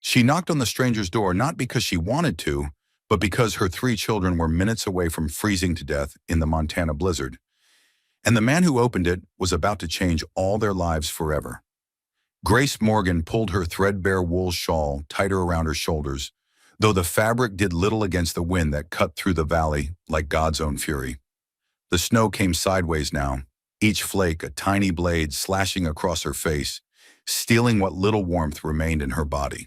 She knocked on the stranger's door not because she wanted to, but because her 3 children were minutes away from freezing to death in the Montana blizzard. And the man who opened it was about to change all their lives forever. Grace Morgan pulled her threadbare wool shawl tighter around her shoulders, though the fabric did little against the wind that cut through the valley like God's own fury. The snow came sideways now, each flake a tiny blade slashing across her face, stealing what little warmth remained in her body.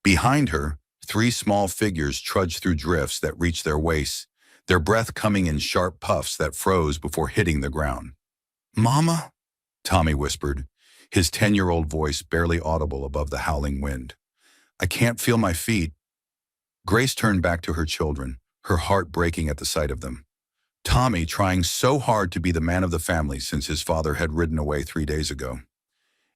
Behind her, 3 small figures trudged through drifts that reached their waists, their breath coming in sharp puffs that froze before hitting the ground. "Mama?" Tommy whispered, his 10-year-old voice barely audible above the howling wind. "I can't feel my feet." Grace turned back to her children, her heart breaking at the sight of them. Tommy trying so hard to be the man of the family since his father had ridden away 3 days ago.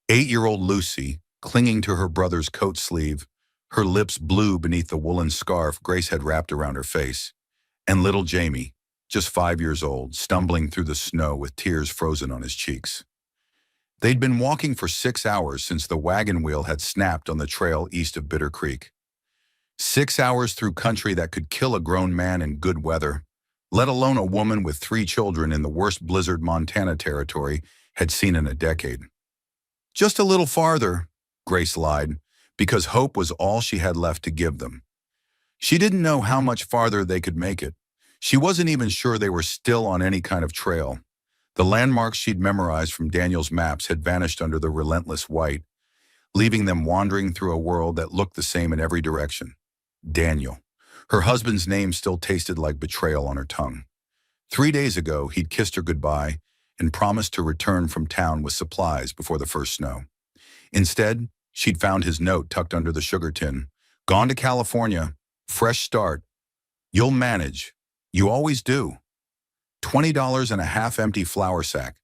8-year-old Lucy, clinging to her brother's coat sleeve, her lips blue beneath the woolen scarf Grace had wrapped around her face. And little Jamie, just 5 years old, stumbling through the snow with tears frozen on his cheeks. They'd been walking for 6 hours since the wagon wheel had snapped on the trail east of Bitter Creek. 6 hours through country that could kill a grown man in good weather, let alone a woman with 3 children in the worst blizzard Montana territory had seen in a decade. "Just a little farther," Grace lied, because hope was all she had left to give them. She didn't know how much farther they could make it. She wasn't even sure they were still on any kind of trail. The landmarks she'd memorized from Daniel's maps had vanished under the relentless white, leaving them wandering through a world that looked the same in every direction. Daniel. Her husband's name still tasted like betrayal on her tongue. 3 days ago, he'd kissed her goodbye and promised to return from town with supplies before the first snow. Instead, she'd found his note tucked under the sugar tin. "Gone to California. Fresh start. You'll manage. You always do." $20 and a half-empty flour sack.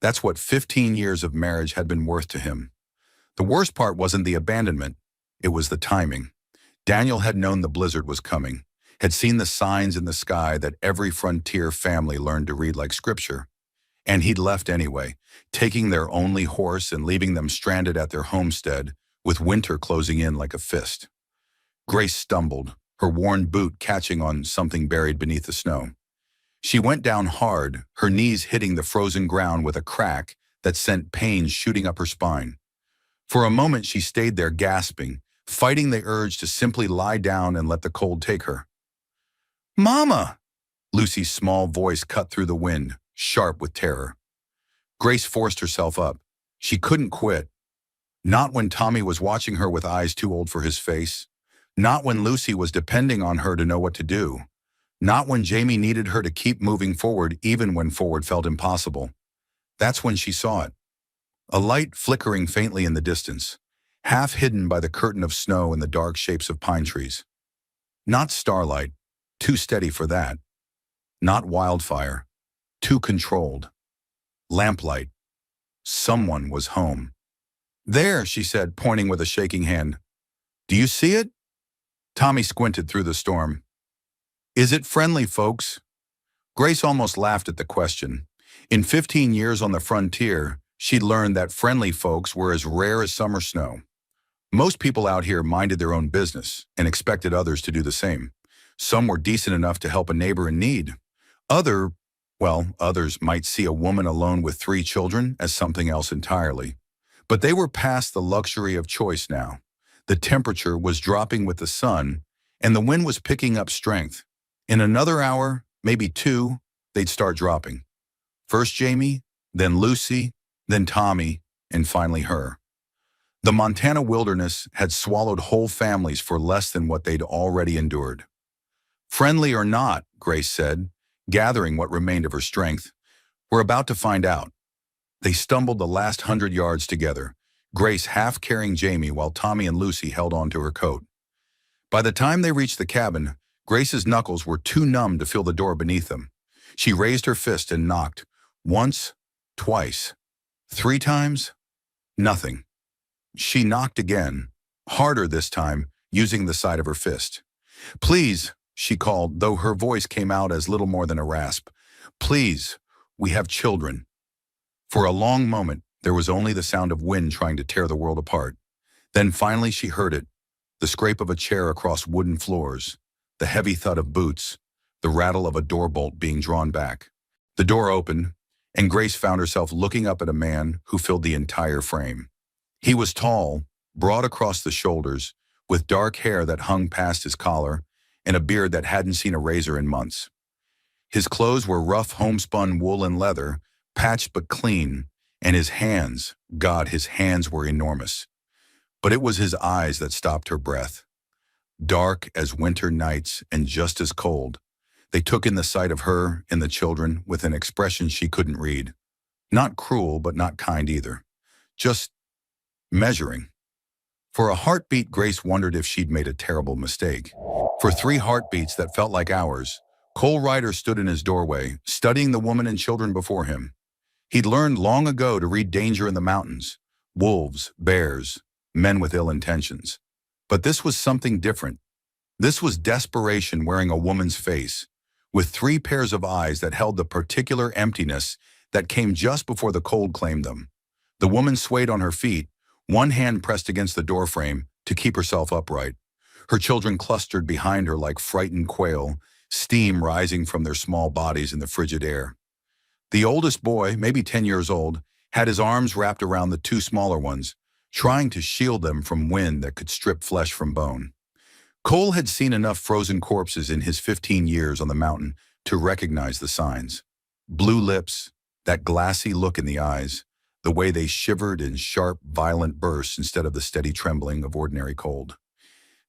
That's what 15 years of marriage had been worth to him. The worst part wasn't the abandonment. It was the timing. Daniel had known the blizzard was coming, had seen the signs in the sky that every frontier family learned to read like scripture. And he'd left anyway, taking their only horse and leaving them stranded at their homestead, with winter closing in like a fist. Grace stumbled, her worn boot catching on something buried beneath the snow. She went down hard, her knees hitting the frozen ground with a crack that sent pain shooting up her spine. For a moment she stayed there gasping, fighting the urge to simply lie down and let the cold take her. "Mama!" Lucy's small voice cut through the wind, sharp with terror. Grace forced herself up. She couldn't quit. Not when Tommy was watching her with eyes too old for his face. Not when Lucy was depending on her to know what to do. Not when Jamie needed her to keep moving forward even when forward felt impossible. That's when she saw it. A light flickering faintly in the distance, half hidden by the curtain of snow and the dark shapes of pine trees. Not starlight, too steady for that. Not wildfire, too controlled. Lamplight. Someone was home. "There," she said, pointing with a shaking hand. "Do you see it?" Tommy squinted through the storm. "Is it friendly, folks?" Grace almost laughed at the question. In 15 years on the frontier, she'd learned that friendly folks were as rare as summer snow. Most people out here minded their own business and expected others to do the same. Some were decent enough to help a neighbor in need. Others might see a woman alone with 3 children as something else entirely. But they were past the luxury of choice now. The temperature was dropping with the sun, and the wind was picking up strength. In another hour, maybe 2, they'd start dropping. First Jamie, then Lucy, then Tommy, and finally her. The Montana wilderness had swallowed whole families for less than what they'd already endured. "Friendly or not," Grace said, gathering what remained of her strength, "we're about to find out." They stumbled the last 100 yards together, Grace half carrying Jamie while Tommy and Lucy held on to her coat. By the time they reached the cabin, Grace's knuckles were too numb to feel the door beneath them. She raised her fist and knocked. Once, twice, 3 times, nothing. She knocked again, harder this time, using the side of her fist. "Please," she called, though her voice came out as little more than a rasp. "Please, we have children." For a long moment, there was only the sound of wind trying to tear the world apart. Then finally she heard it, the scrape of a chair across wooden floors, the heavy thud of boots, the rattle of a door bolt being drawn back. The door opened, and Grace found herself looking up at a man who filled the entire frame. He was tall, broad across the shoulders, with dark hair that hung past his collar and a beard that hadn't seen a razor in months. His clothes were rough homespun wool and leather, patched but clean, and his hands, God, his hands were enormous. But it was his eyes that stopped her breath. Dark as winter nights and just as cold, they took in the sight of her and the children with an expression she couldn't read. Not cruel, but not kind either. Just measuring. For a heartbeat, Grace wondered if she'd made a terrible mistake. For 3 heartbeats that felt like hours, Cole Ryder stood in his doorway, studying the woman and children before him. He'd learned long ago to read danger in the mountains, wolves, bears, men with ill intentions. But this was something different. This was desperation wearing a woman's face, with 3 pairs of eyes that held the particular emptiness that came just before the cold claimed them. The woman swayed on her feet, one hand pressed against the doorframe to keep herself upright. Her children clustered behind her like frightened quail, steam rising from their small bodies in the frigid air. The oldest boy, maybe 10 years old, had his arms wrapped around the 2 smaller ones, trying to shield them from wind that could strip flesh from bone. Cole had seen enough frozen corpses in his 15 years on the mountain to recognize the signs. Blue lips, that glassy look in the eyes, the way they shivered in sharp, violent bursts instead of the steady trembling of ordinary cold.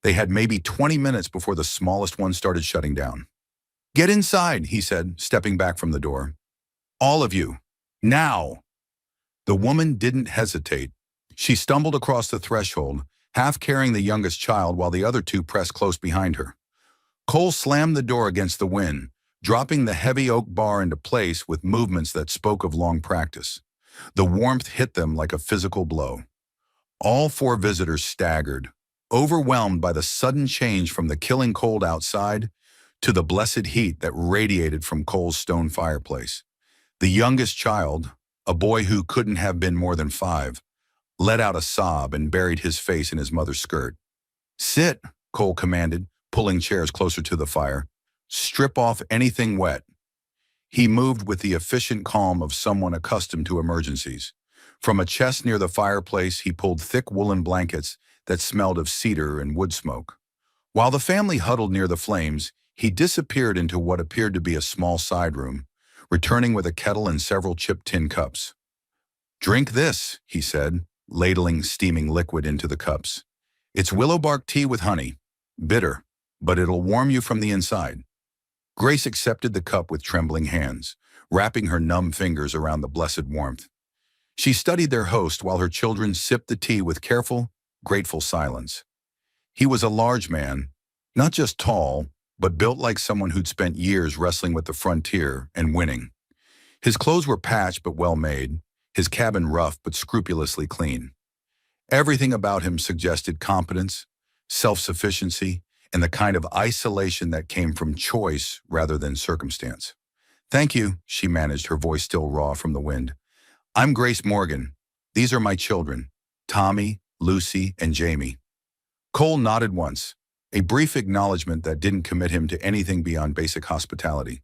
They had maybe 20 minutes before the smallest one started shutting down. "Get inside," he said, stepping back from the door. "All of you. Now." The woman didn't hesitate. She stumbled across the threshold, half carrying the youngest child while the other 2 pressed close behind her. Cole slammed the door against the wind, dropping the heavy oak bar into place with movements that spoke of long practice. The warmth hit them like a physical blow. All 4 visitors staggered, overwhelmed by the sudden change from the killing cold outside to the blessed heat that radiated from Cole's stone fireplace. The youngest child, a boy who couldn't have been more than 5, let out a sob and buried his face in his mother's skirt. "Sit," Cole commanded, pulling chairs closer to the fire. "Strip off anything wet." He moved with the efficient calm of someone accustomed to emergencies. From a chest near the fireplace, he pulled thick woolen blankets that smelled of cedar and wood smoke. While the family huddled near the flames, he disappeared into what appeared to be a small side room, returning with a kettle and several chipped tin cups. "Drink this," he said, ladling steaming liquid into the cups. "It's willow bark tea with honey. Bitter, but it'll warm you from the inside." Grace accepted the cup with trembling hands, wrapping her numb fingers around the blessed warmth. She studied their host while her children sipped the tea with careful, grateful silence. He was a large man, not just tall, but built like someone who'd spent years wrestling with the frontier and winning. His clothes were patched but well made, his cabin rough but scrupulously clean. Everything about him suggested competence, self-sufficiency, and the kind of isolation that came from choice rather than circumstance. "Thank you," she managed, her voice still raw from the wind. "I'm Grace Morgan. These are my children, Tommy, Lucy, and Jamie." Cole nodded once, a brief acknowledgement that didn't commit him to anything beyond basic hospitality.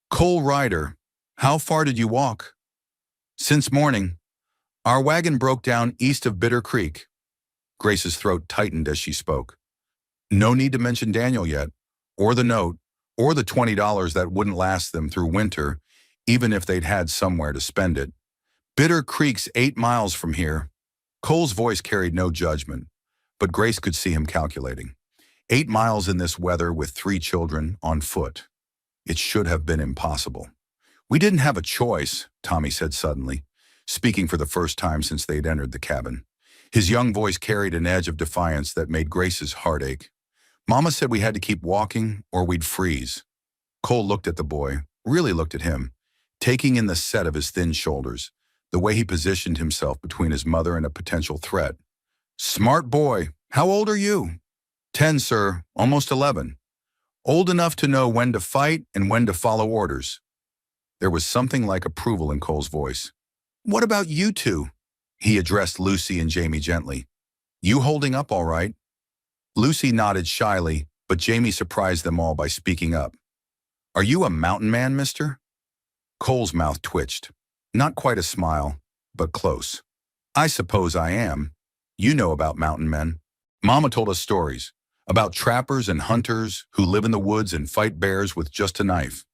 "Cole Ryder, how far did you walk?" "Since morning. Our wagon broke down east of Bitter Creek." Grace's throat tightened as she spoke. No need to mention Daniel yet, or the note, or the $20 that wouldn't last them through winter, even if they'd had somewhere to spend it. "Bitter Creek's 8 miles from here." Cole's voice carried no judgment, but Grace could see him calculating. 8 miles in this weather with 3 children on foot. It should have been impossible. "We didn't have a choice," Tommy said suddenly, speaking for the first time since they'd entered the cabin. His young voice carried an edge of defiance that made Grace's heart ache. "Mama said we had to keep walking or we'd freeze." Cole looked at the boy, really looked at him, taking in the set of his thin shoulders, the way he positioned himself between his mother and a potential threat. "Smart boy. How old are you?" 10, sir. Almost 11. Old enough to know when to fight and when to follow orders." There was something like approval in Cole's voice. "What about you 2? He addressed Lucy and Jamie gently. "You holding up all right?" Lucy nodded shyly, but Jamie surprised them all by speaking up. Are you a mountain man, mister? Cole's mouth twitched. Not quite a smile, but close. I suppose I am. You know about mountain men. Mama told us stories about trappers and hunters who live in the woods and fight bears with just a knife.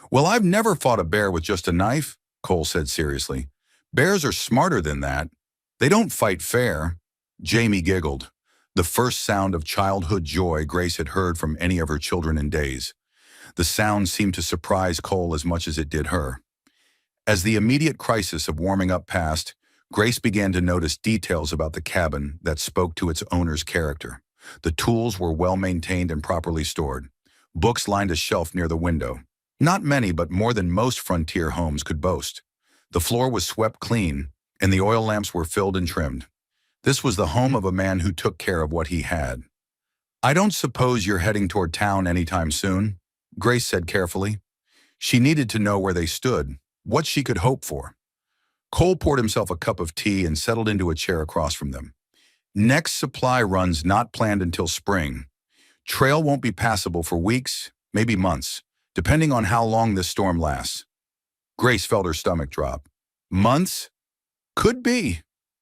Well, I've never fought a bear with just a knife, Cole said seriously. Bears are smarter than that. They don't fight fair. Jamie giggled, the first sound of childhood joy Grace had heard from any of her children in days. The sound seemed to surprise Cole as much as it did her. As the immediate crisis of warming up passed, Grace began to notice details about the cabin that spoke to its owner's character. The tools were well maintained and properly stored. Books lined a shelf near the window. Not many, but more than most frontier homes could boast. The floor was swept clean, and the oil lamps were filled and trimmed. This was the home of a man who took care of what he had. I don't suppose you're heading toward town anytime soon, Grace said carefully. She needed to know where they stood, what she could hope for. Cole poured himself a cup of tea and settled into a chair across from them. Next supply run's not planned until spring. Trail won't be passable for weeks, maybe months, depending on how long this storm lasts. Grace felt her stomach drop. Months? Could be.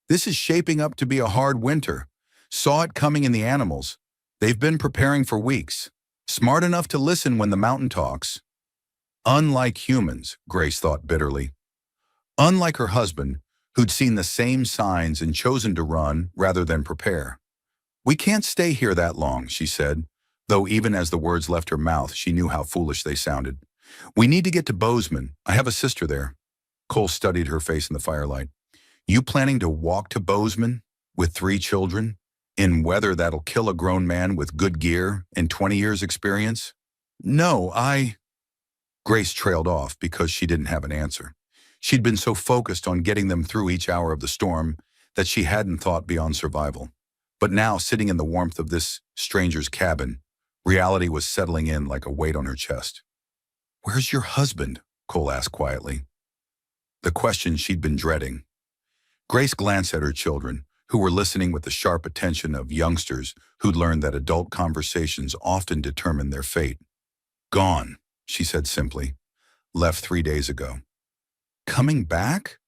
This is shaping up to be a hard winter. Saw it coming in the animals. They've been preparing for weeks. Smart enough to listen when the mountain talks. Unlike humans, Grace thought bitterly. Unlike her husband, who'd seen the same signs and chosen to run rather than prepare. We can't stay here that long, she said, though even as the words left her mouth, she knew how foolish they sounded. We need to get to Bozeman. I have a sister there. Cole studied her face in the firelight. You planning to walk to Bozeman with 3 children in weather that'll kill a grown man with good gear and 20 years experience? No, Grace trailed off because she didn't have an answer. She'd been so focused on getting them through each hour of the storm that she hadn't thought beyond survival. But now, sitting in the warmth of this stranger's cabin, reality was settling in like a weight on her chest. Where's your husband? Cole asked quietly. The question she'd been dreading. Grace glanced at her children, who were listening with the sharp attention of youngsters who'd learned that adult conversations often determine their fate. Gone, she said simply. Left 3 days ago. Coming back?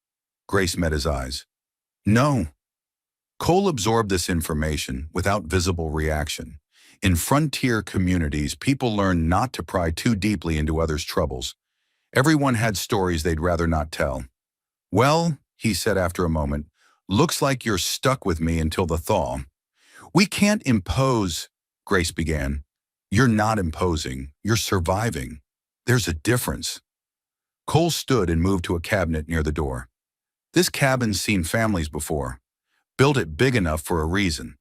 Grace met his eyes. No. Cole absorbed this information without visible reaction. In frontier communities, people learn not to pry too deeply into others' troubles. Everyone had stories they'd rather not tell. Well, he said after a moment, looks like you're stuck with me until the thaw. We can't impose, Grace began. You're not imposing, you're surviving. There's a difference. Cole stood and moved to a cabinet near the door. This cabin's seen families before. Built it big enough for a reason.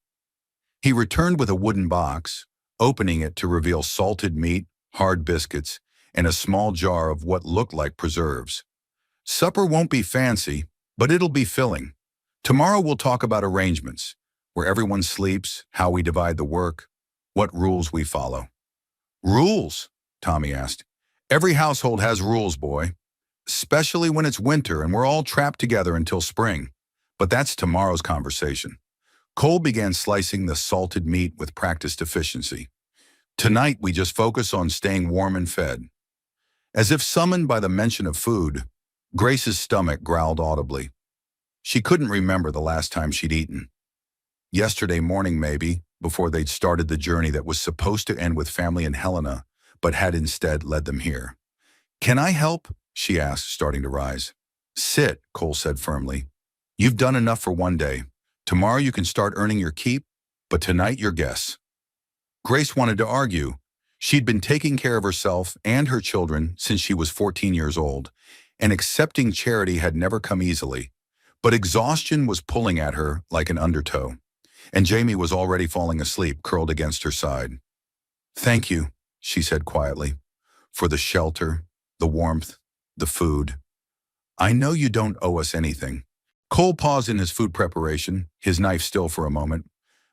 He returned with a wooden box, opening it to reveal salted meat, hard biscuits, and a small jar of what looked like preserves. Supper won't be fancy, but it'll be filling. Tomorrow we'll talk about arrangements, where everyone sleeps, how we divide the work, what rules we follow. Rules? Tommy asked. Every household has rules, boy. Especially when it's winter and we're all trapped together until spring. But that's tomorrow's conversation. Cole began slicing the salted meat with practiced efficiency. Tonight we just focus on staying warm and fed. As if summoned by the mention of food, Grace's stomach growled audibly. She couldn't remember the last time she'd eaten. Yesterday morning maybe, before they'd started the journey that was supposed to end with family in Helena, but had instead led them here. Can I help? She asked, starting to rise. Sit, Cole said firmly. You've done enough for one day. Tomorrow you can start earning your keep, but tonight your guess. Grace wanted to argue. She'd been taking care of herself and her children since she was 14 years old, and accepting charity had never come easily. But exhaustion was pulling at her like an undertow, and Jamie was already falling asleep, curled against her side. Thank you, she said quietly, for the shelter, the warmth, the food. I know you don't owe us anything. Cole paused in his food preparation, his knife still for a moment.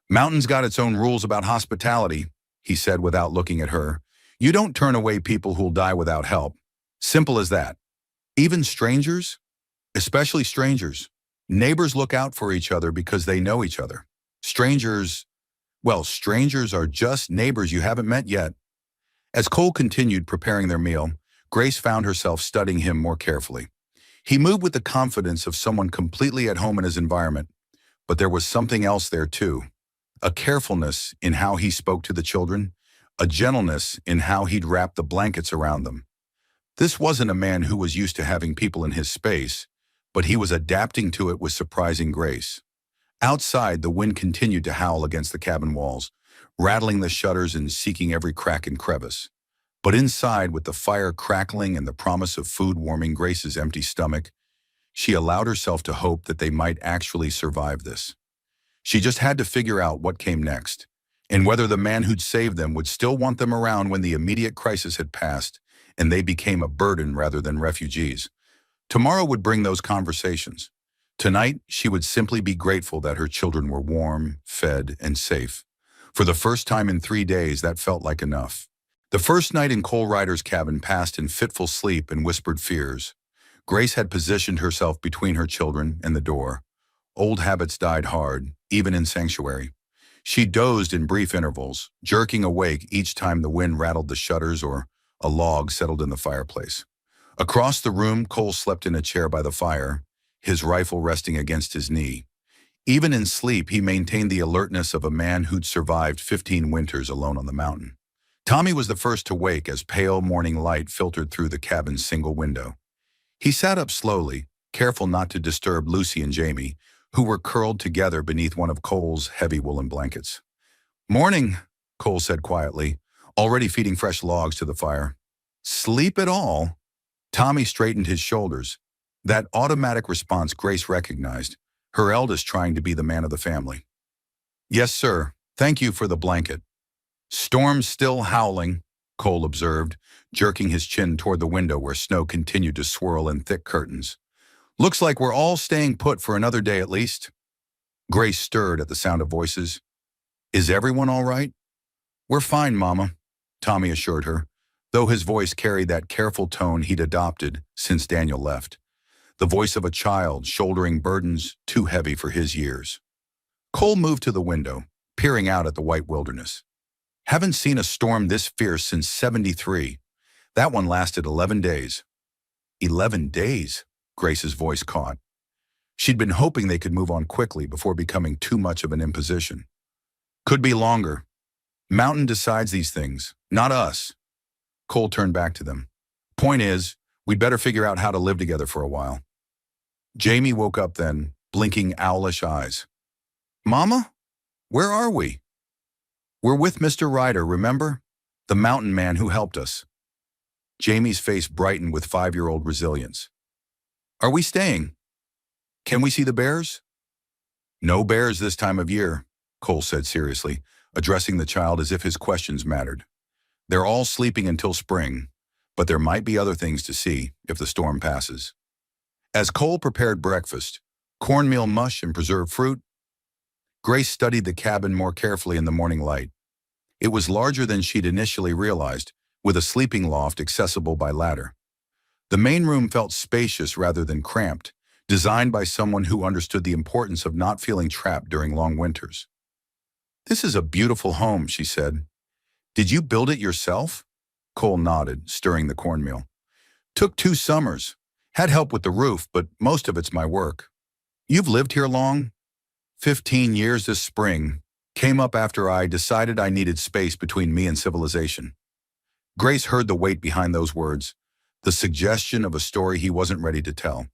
Mountain's got its own rules about hospitality, he said without looking at her. You don't turn away people who'll die without help. Simple as that. Even strangers? Especially strangers. Neighbors look out for each other because they know each other. Strangers, Well, strangers are just neighbors you haven't met yet. As Cole continued preparing their meal, Grace found herself studying him more carefully. He moved with the confidence of someone completely at home in his environment, but there was something else there too. A carefulness in how he spoke to the children, a gentleness in how he'd wrap the blankets around them. This wasn't a man who was used to having people in his space, but he was adapting to it with surprising grace. Outside, the wind continued to howl against the cabin walls, rattling the shutters and seeking every crack and crevice. But inside, with the fire crackling and the promise of food warming Grace's empty stomach, she allowed herself to hope that they might actually survive this. She just had to figure out what came next, and whether the man who'd saved them would still want them around when the immediate crisis had passed and they became a burden rather than refugees. Tomorrow would bring those conversations. Tonight, she would simply be grateful that her children were warm, fed, and safe. For the first time in 3 days, that felt like enough. The first night in Cole Ryder's cabin passed in fitful sleep and whispered fears. Grace had positioned herself between her children and the door. Old habits died hard, even in sanctuary. She dozed in brief intervals, jerking awake each time the wind rattled the shutters or a log settled in the fireplace. Across the room, Cole slept in a chair by the fire, his rifle resting against his knee. Even in sleep, he maintained the alertness of a man who'd survived 15 winters alone on the mountain. Tommy was the first to wake as pale morning light filtered through the cabin's single window. He sat up slowly, careful not to disturb Lucy and Jamie, who were curled together beneath one of Cole's heavy woolen blankets. "Morning," Cole said quietly, already feeding fresh logs to the fire. "Sleep at all?" Tommy straightened his shoulders. That automatic response Grace recognized, her eldest trying to be the man of the family. "Yes, sir. Thank you for the blanket." "Storm's still howling," Cole observed, jerking his chin toward the window where snow continued to swirl in thick curtains. "Looks like we're all staying put for another day at least." Grace stirred at the sound of voices. "Is everyone all right?" "We're fine, Mama," Tommy assured her, though his voice carried that careful tone he'd adopted since Daniel left. The voice of a child shouldering burdens too heavy for his years. Cole moved to the window, peering out at the white wilderness. "Haven't seen a storm this fierce since '73. That one lasted 11 days. 11 days, Grace's voice caught. She'd been hoping they could move on quickly before becoming too much of an imposition. "Could be longer. Mountain decides these things, not us." Cole turned back to them. "Point is, we'd better figure out how to live together for a while." Jamie woke up then, blinking owlish eyes. "Mama? Where are we?" "We're with Mr. Ryder, remember? The mountain man who helped us." Jamie's face brightened with 5-year-old resilience. "Are we staying? Can we see the bears?" "No bears this time of year," Cole said seriously, addressing the child as if his questions mattered. "They're all sleeping until spring, but there might be other things to see if the storm passes." As Cole prepared breakfast, cornmeal mush and preserved fruit, Grace studied the cabin more carefully in the morning light. It was larger than she'd initially realized, with a sleeping loft accessible by ladder. The main room felt spacious rather than cramped, designed by someone who understood the importance of not feeling trapped during long winters. "This is a beautiful home," she said. "Did you build it yourself?" Cole nodded, stirring the cornmeal. "Took 2 summers. Had help with the roof, but most of it's my work." "You've lived here long?" 15 years this spring. Came up after I decided I needed space between me and civilization." Grace heard the weight behind those words, the suggestion of a story he wasn't ready to tell.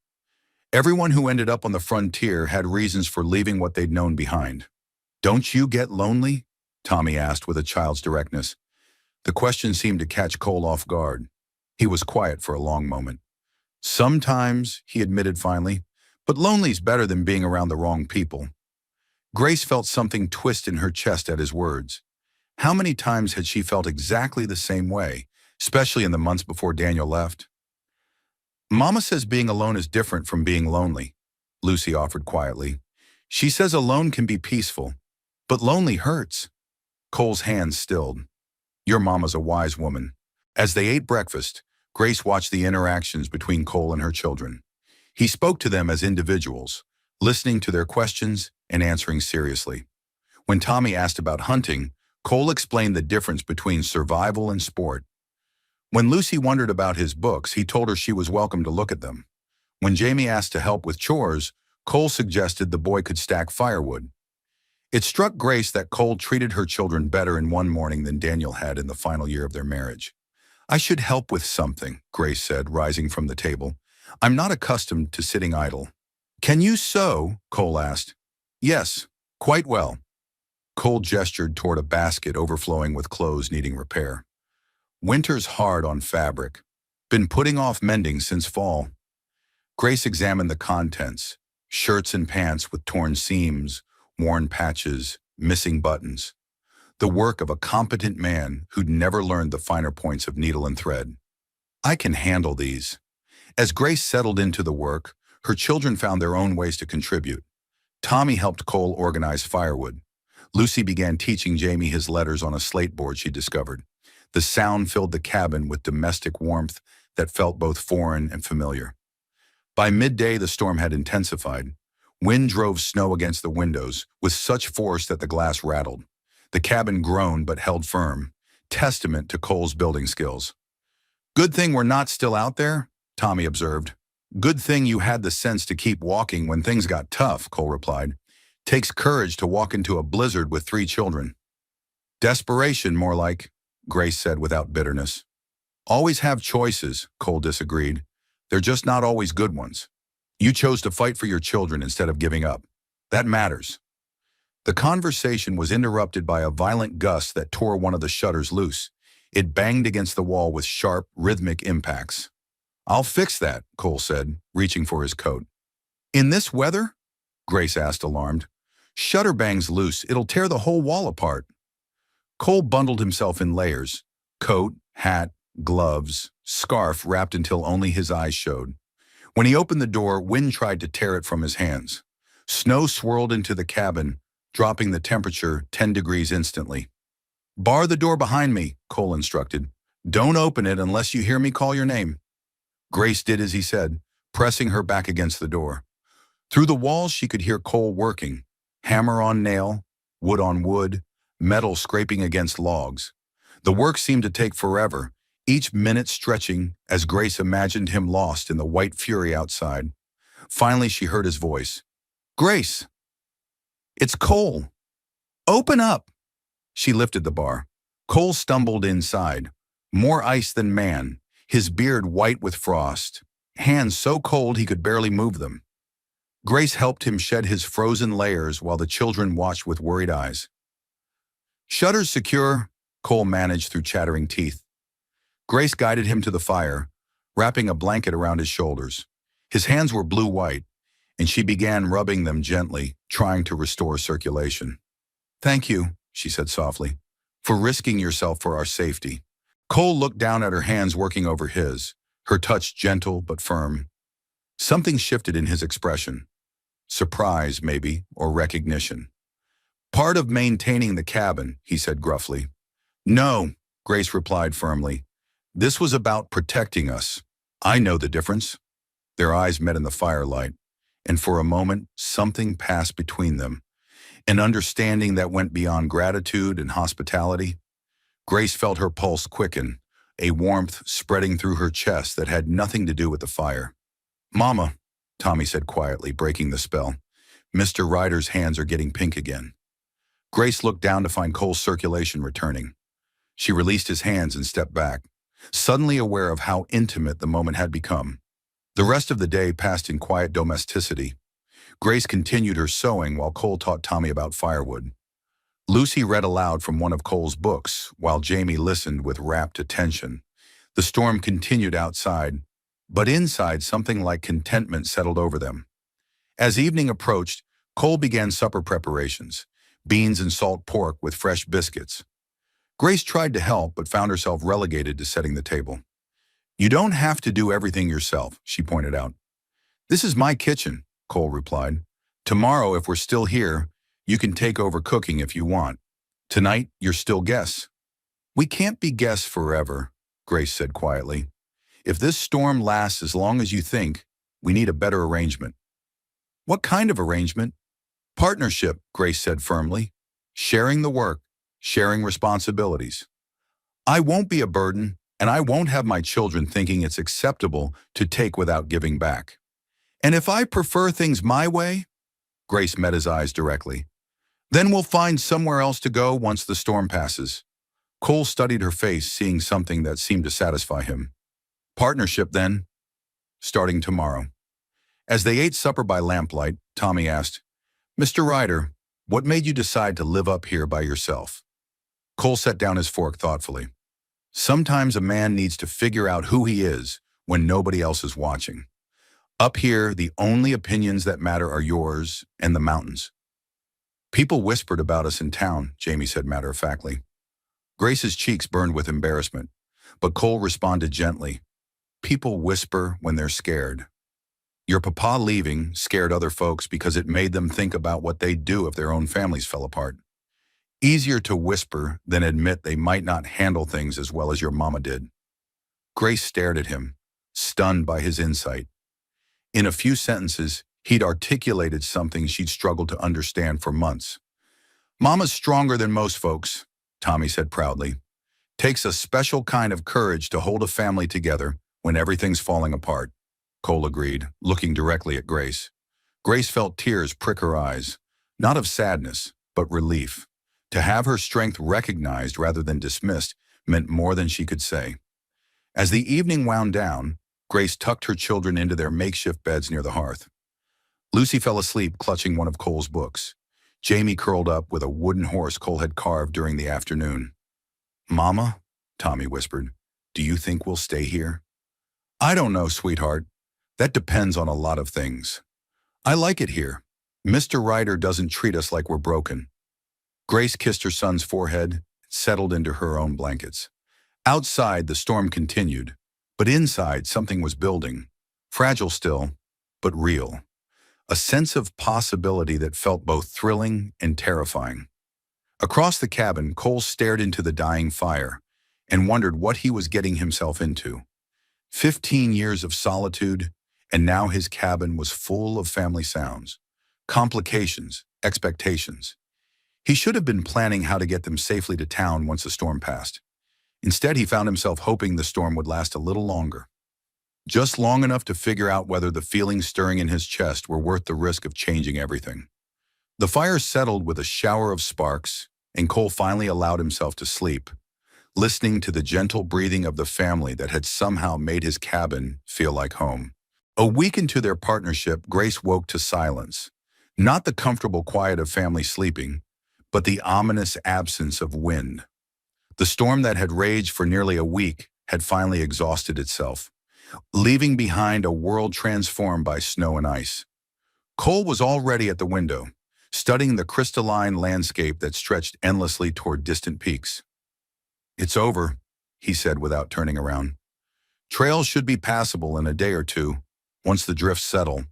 Everyone who ended up on the frontier had reasons for leaving what they'd known behind. "Don't you get lonely?" Tommy asked with a child's directness. The question seemed to catch Cole off guard. He was quiet for a long moment. "Sometimes," he admitted finally, "but lonely's better than being around the wrong people." Grace felt something twist in her chest at his words. How many times had she felt exactly the same way, especially in the months before Daniel left? "Mama says being alone is different from being lonely," Lucy offered quietly. "She says alone can be peaceful, but lonely hurts." Cole's hands stilled. "Your mama's a wise woman." As they ate breakfast, Grace watched the interactions between Cole and her children. He spoke to them as individuals, listening to their questions and answering seriously. When Tommy asked about hunting, Cole explained the difference between survival and sport. When Lucy wondered about his books, he told her she was welcome to look at them. When Jamie asked to help with chores, Cole suggested the boy could stack firewood. It struck Grace that Cole treated her children better in one morning than Daniel had in the final year of their marriage. "I should help with something," Grace said, rising from the table. "I'm not accustomed to sitting idle." "Can you sew?" Cole asked. "Yes, quite well." Cole gestured toward a basket overflowing with clothes needing repair. "Winter's hard on fabric. Been putting off mending since fall." Grace examined the contents: shirts and pants with torn seams, worn patches, missing buttons. The work of a competent man who'd never learned the finer points of needle and thread. "I can handle these." As Grace settled into the work, her children found their own ways to contribute. Tommy helped Cole organize firewood. Lucy began teaching Jamie his letters on a slate board she discovered. The sound filled the cabin with domestic warmth that felt both foreign and familiar. By midday, the storm had intensified. Wind drove snow against the windows with such force that the glass rattled. The cabin groaned but held firm, testament to Cole's building skills. "Good thing we're not still out there," Tommy observed. "Good thing you had the sense to keep walking when things got tough," Cole replied. "Takes courage to walk into a blizzard with 3 children." "Desperation, more like," Grace said without bitterness. "Always have choices," Cole disagreed. "They're just not always good ones. You chose to fight for your children instead of giving up. That matters." The conversation was interrupted by a violent gust that tore one of the shutters loose. It banged against the wall with sharp, rhythmic impacts. "I'll fix that," Cole said, reaching for his coat. "In this weather?" Grace asked, alarmed. "Shutter bangs loose. It'll tear the whole wall apart." Cole bundled himself in layers: coat, hat, gloves, scarf wrapped until only his eyes showed. When he opened the door, wind tried to tear it from his hands. Snow swirled into the cabin, dropping the temperature 10 degrees instantly. "Bar the door behind me," Cole instructed. "Don't open it unless you hear me call your name." Grace did as he said, pressing her back against the door. Through the walls, she could hear Cole working, hammer on nail, wood on wood, metal scraping against logs. The work seemed to take forever, each minute stretching as Grace imagined him lost in the white fury outside. Finally, she heard his voice. "Grace! It's Cole! Open up!" She lifted the bar. Cole stumbled inside, more ice than man, his beard white with frost, hands so cold he could barely move them. Grace helped him shed his frozen layers while the children watched with worried eyes. "Shutters secure," Cole managed through chattering teeth. Grace guided him to the fire, wrapping a blanket around his shoulders. His hands were blue-white, and she began rubbing them gently, trying to restore circulation. "Thank you," she said softly, "for risking yourself for our safety." Cole looked down at her hands working over his, her touch gentle but firm. Something shifted in his expression. Surprise, maybe, or recognition. "Part of maintaining the cabin," he said gruffly. "No," Grace replied firmly. "This was about protecting us. I know the difference." Their eyes met in the firelight, and for a moment, something passed between them, an understanding that went beyond gratitude and hospitality. Grace felt her pulse quicken, a warmth spreading through her chest that had nothing to do with the fire. "Mama," Tommy said quietly, breaking the spell. "Mr. Ryder's hands are getting pink again." Grace looked down to find Cole's circulation returning. She released his hands and stepped back, suddenly aware of how intimate the moment had become. The rest of the day passed in quiet domesticity. Grace continued her sewing while Cole taught Tommy about firewood. Lucy read aloud from one of Cole's books, while Jamie listened with rapt attention. The storm continued outside, but inside something like contentment settled over them. As evening approached, Cole began supper preparations, beans and salt pork with fresh biscuits. Grace tried to help, but found herself relegated to setting the table. "You don't have to do everything yourself," she pointed out. "This is my kitchen," Cole replied. "Tomorrow, if we're still here, you can take over cooking if you want. Tonight, you're still guests." "We can't be guests forever," Grace said quietly. "If this storm lasts as long as you think, we need a better arrangement." "What kind of arrangement?" "Partnership," Grace said firmly. sharing the work, sharing responsibilities. I won't be a burden, and I won't have my children thinking it's acceptable to take without giving back. And if I prefer things my way, Grace met his eyes directly, then we'll find somewhere else to go once the storm passes. Cole studied her face, seeing something that seemed to satisfy him. Partnership, then, starting tomorrow. As they ate supper by lamplight, Tommy asked, Mr. Ryder, what made you decide to live up here by yourself? Cole set down his fork thoughtfully. Sometimes a man needs to figure out who he is when nobody else is watching. Up here, the only opinions that matter are yours and the mountains. People whispered about us in town, Jamie said matter-of-factly. Grace's cheeks burned with embarrassment, but Cole responded gently. People whisper when they're scared. Your papa leaving scared other folks because it made them think about what they'd do if their own families fell apart. Easier to whisper than admit they might not handle things as well as your mama did. Grace stared at him, stunned by his insight. In a few sentences, he'd articulated something she'd struggled to understand for months. Mama's stronger than most folks, Tommy said proudly. Takes a special kind of courage to hold a family together when everything's falling apart. Cole agreed, looking directly at Grace. Grace felt tears prick her eyes, not of sadness, but relief. To have her strength recognized rather than dismissed meant more than she could say. As the evening wound down, Grace tucked her children into their makeshift beds near the hearth. Lucy fell asleep clutching one of Cole's books. Jamie curled up with a wooden horse Cole had carved during the afternoon. Mama, Tommy whispered, do you think we'll stay here? I don't know, sweetheart. That depends on a lot of things. I like it here. Mr. Ryder doesn't treat us like we're broken. Grace kissed her son's forehead and settled into her own blankets. Outside, the storm continued, but inside something was building. Fragile still, but real. A sense of possibility that felt both thrilling and terrifying. Across the cabin, Cole stared into the dying fire and wondered what he was getting himself into. 15 years of solitude, and now his cabin was full of family sounds, complications, expectations. He should have been planning how to get them safely to town once the storm passed. Instead, he found himself hoping the storm would last a little longer. Just long enough to figure out whether the feelings stirring in his chest were worth the risk of changing everything. The fire settled with a shower of sparks, and Cole finally allowed himself to sleep, listening to the gentle breathing of the family that had somehow made his cabin feel like home. A week into their partnership, Grace woke to silence. Not the comfortable quiet of family sleeping, but the ominous absence of wind. The storm that had raged for nearly a week had finally exhausted itself, leaving behind a world transformed by snow and ice. Cole was already at the window, studying the crystalline landscape that stretched endlessly toward distant peaks. It's over, he said without turning around. Trails should be passable in a day or two, once the drifts settle.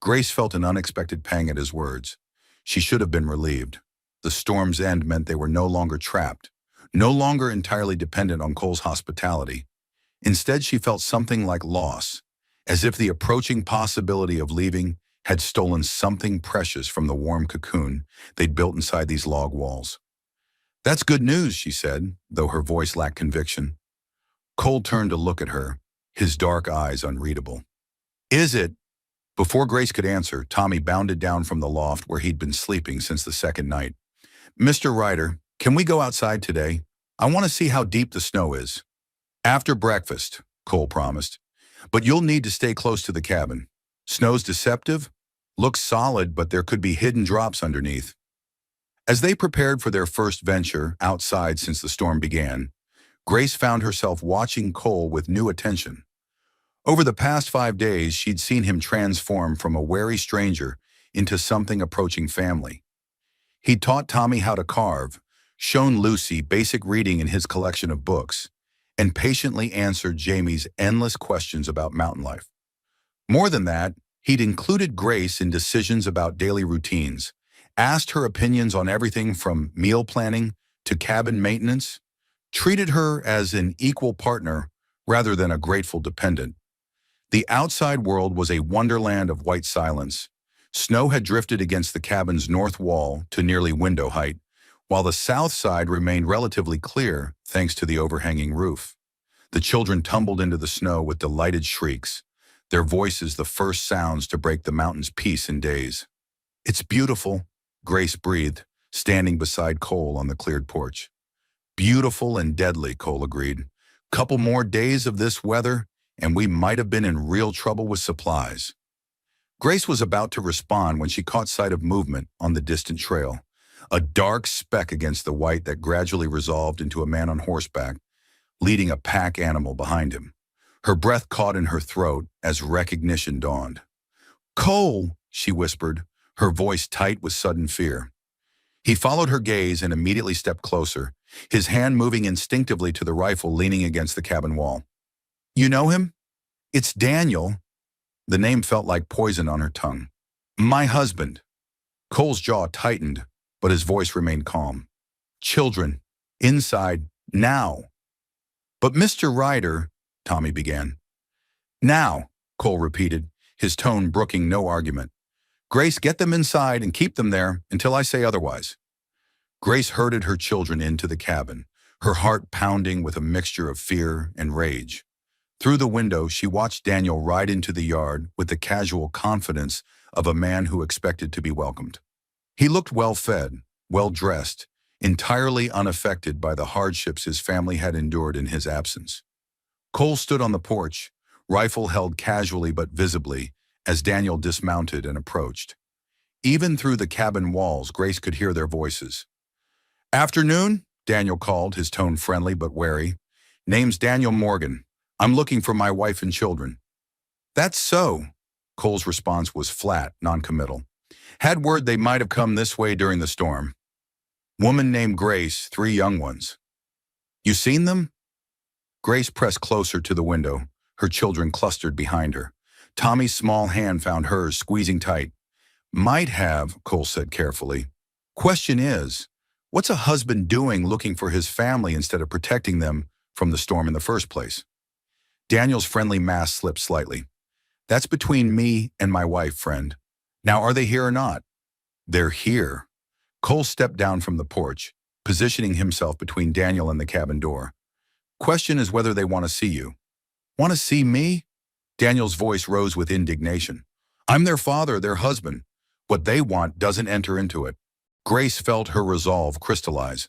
Grace felt an unexpected pang at his words. She should have been relieved. The storm's end meant they were no longer trapped, no longer entirely dependent on Cole's hospitality. Instead, she felt something like loss, as if the approaching possibility of leaving had stolen something precious from the warm cocoon they'd built inside these log walls. That's good news, she said, though her voice lacked conviction. Cole turned to look at her, his dark eyes unreadable. Is it? Before Grace could answer, Tommy bounded down from the loft where he'd been sleeping since the second night. Mr. Ryder, can we go outside today? I want to see how deep the snow is. After breakfast, Cole promised. But you'll need to stay close to the cabin. Snow's deceptive. Looks solid, but there could be hidden drops underneath. As they prepared for their first venture outside since the storm began, Grace found herself watching Cole with new attention. Over the past 5 days, she'd seen him transform from a wary stranger into something approaching family. He'd taught Tommy how to carve, shown Lucy basic reading in his collection of books, and patiently answered Jamie's endless questions about mountain life. More than that, he'd included Grace in decisions about daily routines, asked her opinions on everything from meal planning to cabin maintenance, treated her as an equal partner rather than a grateful dependent. The outside world was a wonderland of white silence. Snow had drifted against the cabin's north wall to nearly window height, while the south side remained relatively clear thanks to the overhanging roof. The children tumbled into the snow with delighted shrieks, their voices the first sounds to break the mountain's peace in days. "It's beautiful," Grace breathed, standing beside Cole on the cleared porch. "Beautiful and deadly," Cole agreed. "Couple more days of this weather, and we might have been in real trouble with supplies." Grace was about to respond when she caught sight of movement on the distant trail, a dark speck against the white that gradually resolved into a man on horseback, leading a pack animal behind him. Her breath caught in her throat as recognition dawned. "Cole," she whispered, her voice tight with sudden fear. He followed her gaze and immediately stepped closer, his hand moving instinctively to the rifle leaning against the cabin wall. "You know him? It's Daniel." The name felt like poison on her tongue. "My husband." Cole's jaw tightened, but his voice remained calm. "Children, inside, now." "But Mr. Ryder," Tommy began. "Now," Cole repeated, his tone brooking no argument. "Grace, get them inside and keep them there until I say otherwise." Grace herded her children into the cabin, her heart pounding with a mixture of fear and rage. Through the window, she watched Daniel ride into the yard with the casual confidence of a man who expected to be welcomed. He looked well-fed, well-dressed, entirely unaffected by the hardships his family had endured in his absence. Cole stood on the porch, rifle held casually but visibly, as Daniel dismounted and approached. Even through the cabin walls, Grace could hear their voices. "Afternoon," Daniel called, his tone friendly but wary. "Name's Daniel Morgan. I'm looking for my wife and children." "That's so." Cole's response was flat, noncommittal. "Had word they might have come this way during the storm. Woman named Grace, 3 young ones." "You seen them?" Grace pressed closer to the window, her children clustered behind her. Tommy's small hand found hers, squeezing tight. "Might have," Cole said carefully. "Question is, what's a husband doing looking for his family instead of protecting them from the storm in the first place?" Daniel's friendly mask slipped slightly. "That's between me and my wife, friend. Now, are they here or not?" "They're here." Cole stepped down from the porch, positioning himself between Daniel and the cabin door. "Question is whether they want to see you." "Want to see me?" Daniel's voice rose with indignation. "I'm their father, their husband. What they want doesn't enter into it." Grace felt her resolve crystallize.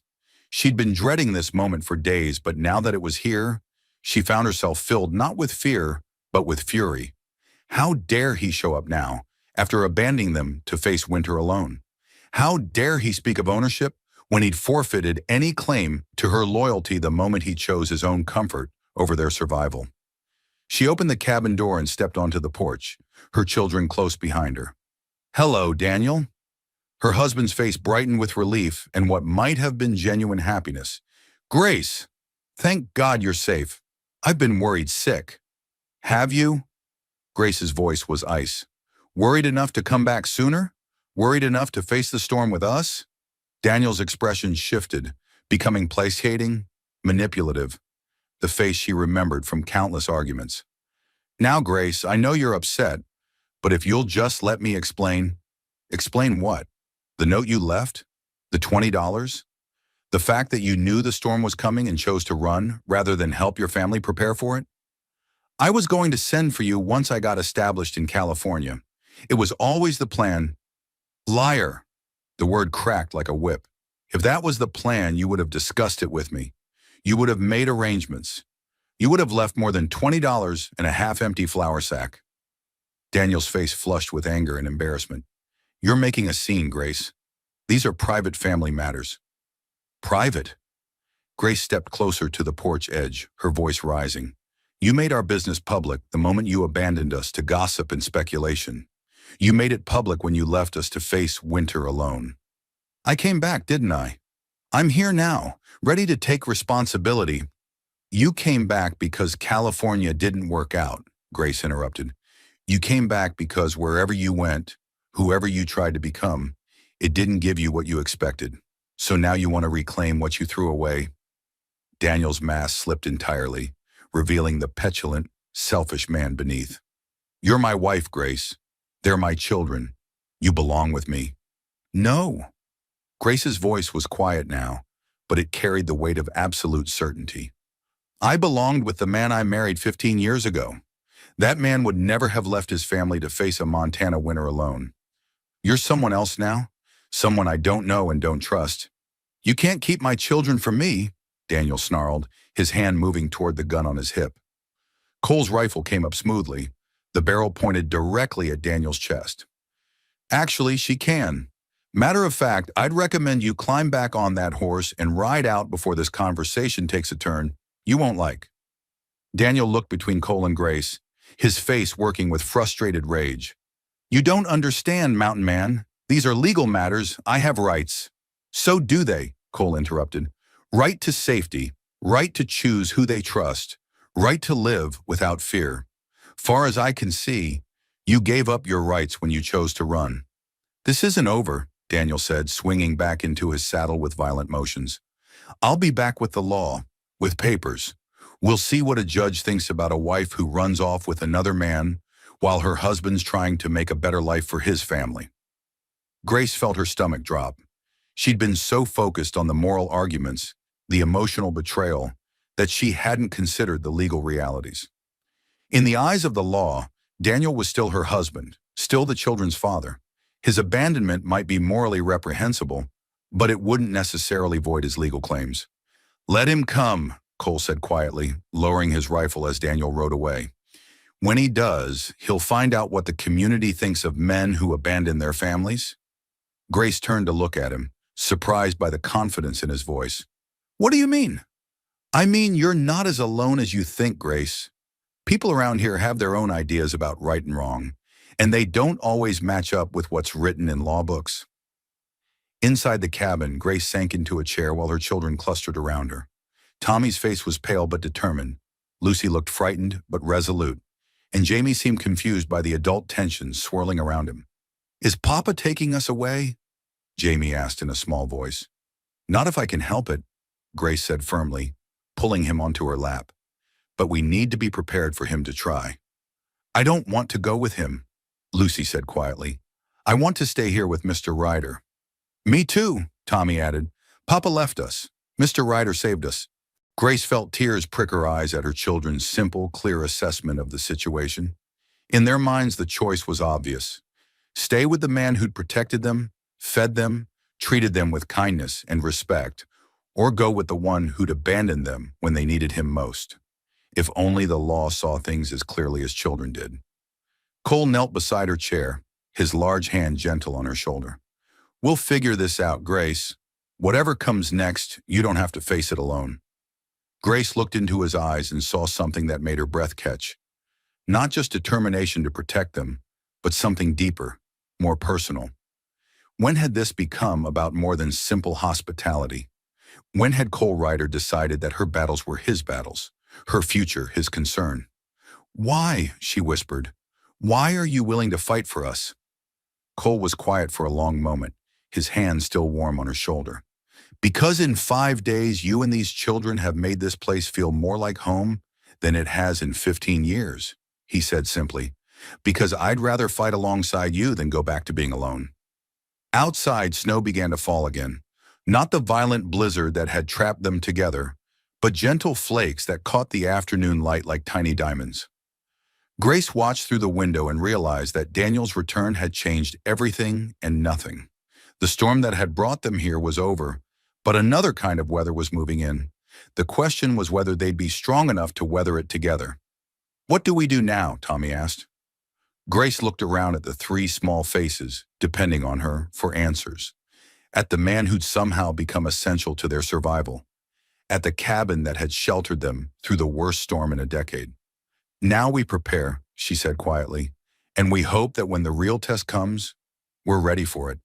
She'd been dreading this moment for days, but now that it was here, she found herself filled not with fear, but with fury. How dare he show up now, after abandoning them to face winter alone? How dare he speak of ownership when he'd forfeited any claim to her loyalty the moment he chose his own comfort over their survival? She opened the cabin door and stepped onto the porch, her children close behind her. "Hello, Daniel." Her husband's face brightened with relief and what might have been genuine happiness. "Grace, thank God you're safe. I've been worried sick." "Have you?" Grace's voice was ice. "Worried enough to come back sooner? Worried enough to face the storm with us?" Daniel's expression shifted, becoming placating, manipulative, the face she remembered from countless arguments. "Now, Grace, I know you're upset, but if you'll just let me explain." "Explain what? The note you left? The $20? The fact that you knew the storm was coming and chose to run rather than help your family prepare for it?" "I was going to send for you once I got established in California. It was always the plan." "Liar." The word cracked like a whip. "If that was the plan, you would have discussed it with me. You would have made arrangements. You would have left more than $20 in a half-empty flour sack." Daniel's face flushed with anger and embarrassment. "You're making a scene, Grace. These are private family matters." "Private?" Grace stepped closer to the porch edge, her voice rising. "You made our business public the moment you abandoned us to gossip and speculation. You made it public when you left us to face winter alone. I came back, didn't I? I'm here now, ready to take responsibility." "You came back because California didn't work out," Grace interrupted. "You came back because wherever you went, whoever you tried to become, it didn't give you what you expected. So now you want to reclaim what you threw away." Daniel's mask slipped entirely, revealing the petulant, selfish man beneath. "You're my wife, Grace. They're my children. You belong with me." "No." Grace's voice was quiet now, but it carried the weight of absolute certainty. I belonged with the man I married 15 years ago. That man would never have left his family to face a Montana winter alone. You're someone else now? Someone I don't know and don't trust. You can't keep my children from me, Daniel snarled, his hand moving toward the gun on his hip. Cole's rifle came up smoothly, the barrel pointed directly at Daniel's chest. Actually, she can. Matter of fact, I'd recommend you climb back on that horse and ride out before this conversation takes a turn you won't like. Daniel looked between Cole and Grace, his face working with frustrated rage. You don't understand, Mountain Man. These are legal matters. I have rights. So do they, Cole interrupted. Right to safety, right to choose who they trust, right to live without fear. Far as I can see, you gave up your rights when you chose to run. This isn't over, Daniel said, swinging back into his saddle with violent motions. I'll be back with the law, with papers. We'll see what a judge thinks about a wife who runs off with another man while her husband's trying to make a better life for his family. Grace felt her stomach drop. She'd been so focused on the moral arguments, the emotional betrayal, that she hadn't considered the legal realities. In the eyes of the law, Daniel was still her husband, still the children's father. His abandonment might be morally reprehensible, but it wouldn't necessarily void his legal claims. Let him come, Cole said quietly, lowering his rifle as Daniel rode away. When he does, he'll find out what the community thinks of men who abandon their families. Grace turned to look at him, surprised by the confidence in his voice. What do you mean? I mean, you're not as alone as you think, Grace. People around here have their own ideas about right and wrong, and they don't always match up with what's written in law books. Inside the cabin, Grace sank into a chair while her children clustered around her. Tommy's face was pale but determined. Lucy looked frightened but resolute, and Jamie seemed confused by the adult tensions swirling around him. Is Papa taking us away? Jamie asked in a small voice. Not if I can help it, Grace said firmly, pulling him onto her lap. But we need to be prepared for him to try. I don't want to go with him, Lucy said quietly. I want to stay here with Mr. Ryder. Me too, Tommy added. Papa left us. Mr. Ryder saved us. Grace felt tears prick her eyes at her children's simple, clear assessment of the situation. In their minds, the choice was obvious. Stay with the man who'd protected them, fed them, treated them with kindness and respect, or go with the one who'd abandoned them when they needed him most. If only the law saw things as clearly as children did. Cole knelt beside her chair, his large hand gentle on her shoulder. We'll figure this out, Grace. Whatever comes next, you don't have to face it alone. Grace looked into his eyes and saw something that made her breath catch. Not just determination to protect them, but something deeper, more personal. When had this become about more than simple hospitality? When had Cole Ryder decided that her battles were his battles, her future his concern? Why, she whispered, why are you willing to fight for us? Cole was quiet for a long moment, his hand still warm on her shoulder. Because in 5 days you and these children have made this place feel more like home than it has in 15 years, he said simply. Because I'd rather fight alongside you than go back to being alone. Outside, snow began to fall again. Not the violent blizzard that had trapped them together, but gentle flakes that caught the afternoon light like tiny diamonds. Grace watched through the window and realized that Daniel's return had changed everything and nothing. The storm that had brought them here was over, but another kind of weather was moving in. The question was whether they'd be strong enough to weather it together. What do we do now? Tommy asked. Grace looked around at the 3 small faces, depending on her, for answers. At the man who'd somehow become essential to their survival. At the cabin that had sheltered them through the worst storm in a decade. Now we prepare, she said quietly, and we hope that when the real test comes, we're ready for it.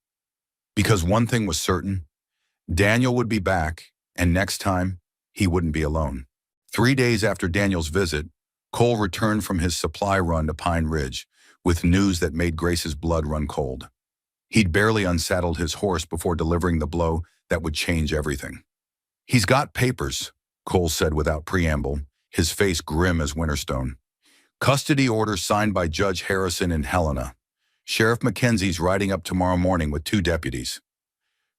Because one thing was certain, Daniel would be back, and next time, he wouldn't be alone. 3 days after Daniel's visit, Cole returned from his supply run to Pine Ridge with news that made Grace's blood run cold. He'd barely unsaddled his horse before delivering the blow that would change everything. He's got papers, Cole said without preamble, his face grim as Winterstone. Custody order signed by Judge Harrison in Helena. Sheriff Mackenzie's riding up tomorrow morning with 2 deputies.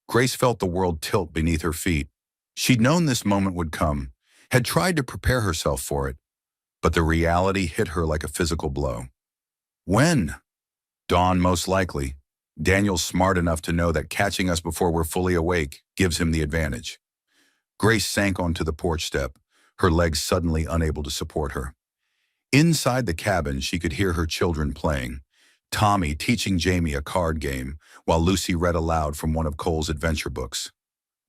Grace felt the world tilt beneath her feet. She'd known this moment would come, had tried to prepare herself for it, but the reality hit her like a physical blow. When? Dawn, most likely. Daniel's smart enough to know that catching us before we're fully awake gives him the advantage. Grace sank onto the porch step, her legs suddenly unable to support her. Inside the cabin, she could hear her children playing. Tommy teaching Jamie a card game, while Lucy read aloud from one of Cole's adventure books.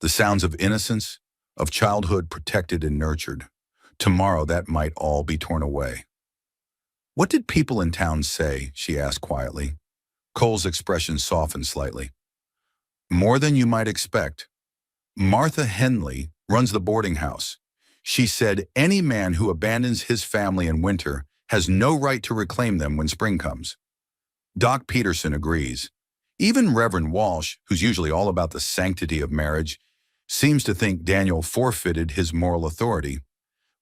The sounds of innocence, of childhood protected and nurtured. Tomorrow that might all be torn away. "What did people in town say?" she asked quietly. Cole's expression softened slightly. "More than you might expect. Martha Henley runs the boarding house. She said any man who abandons his family in winter has no right to reclaim them when spring comes. Doc Peterson agrees. Even Reverend Walsh, who's usually all about the sanctity of marriage, seems to think Daniel forfeited his moral authority.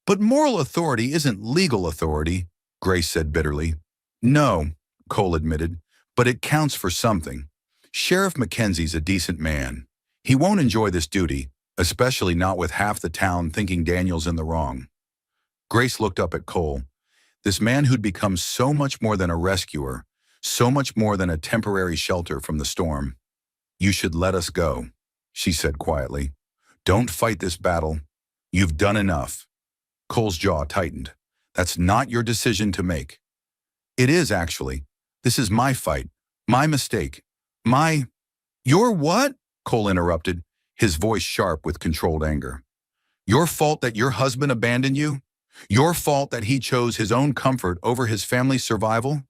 But moral authority isn't legal authority," Grace said bitterly. "No," Cole admitted, "but it counts for something. Sheriff Mackenzie's a decent man. He won't enjoy this duty, especially not with half the town thinking Daniel's in the wrong." Grace looked up at Cole, this man who'd become so much more than a rescuer, so much more than a temporary shelter from the storm. "You should let us go," she said quietly. "Don't fight this battle. You've done enough." Cole's jaw tightened. "That's not your decision to make." "It is, actually. This is my fight, my mistake, my—" "Your what?" Cole interrupted, his voice sharp with controlled anger. "Your fault that your husband abandoned you? Your fault that he chose his own comfort over his family's survival?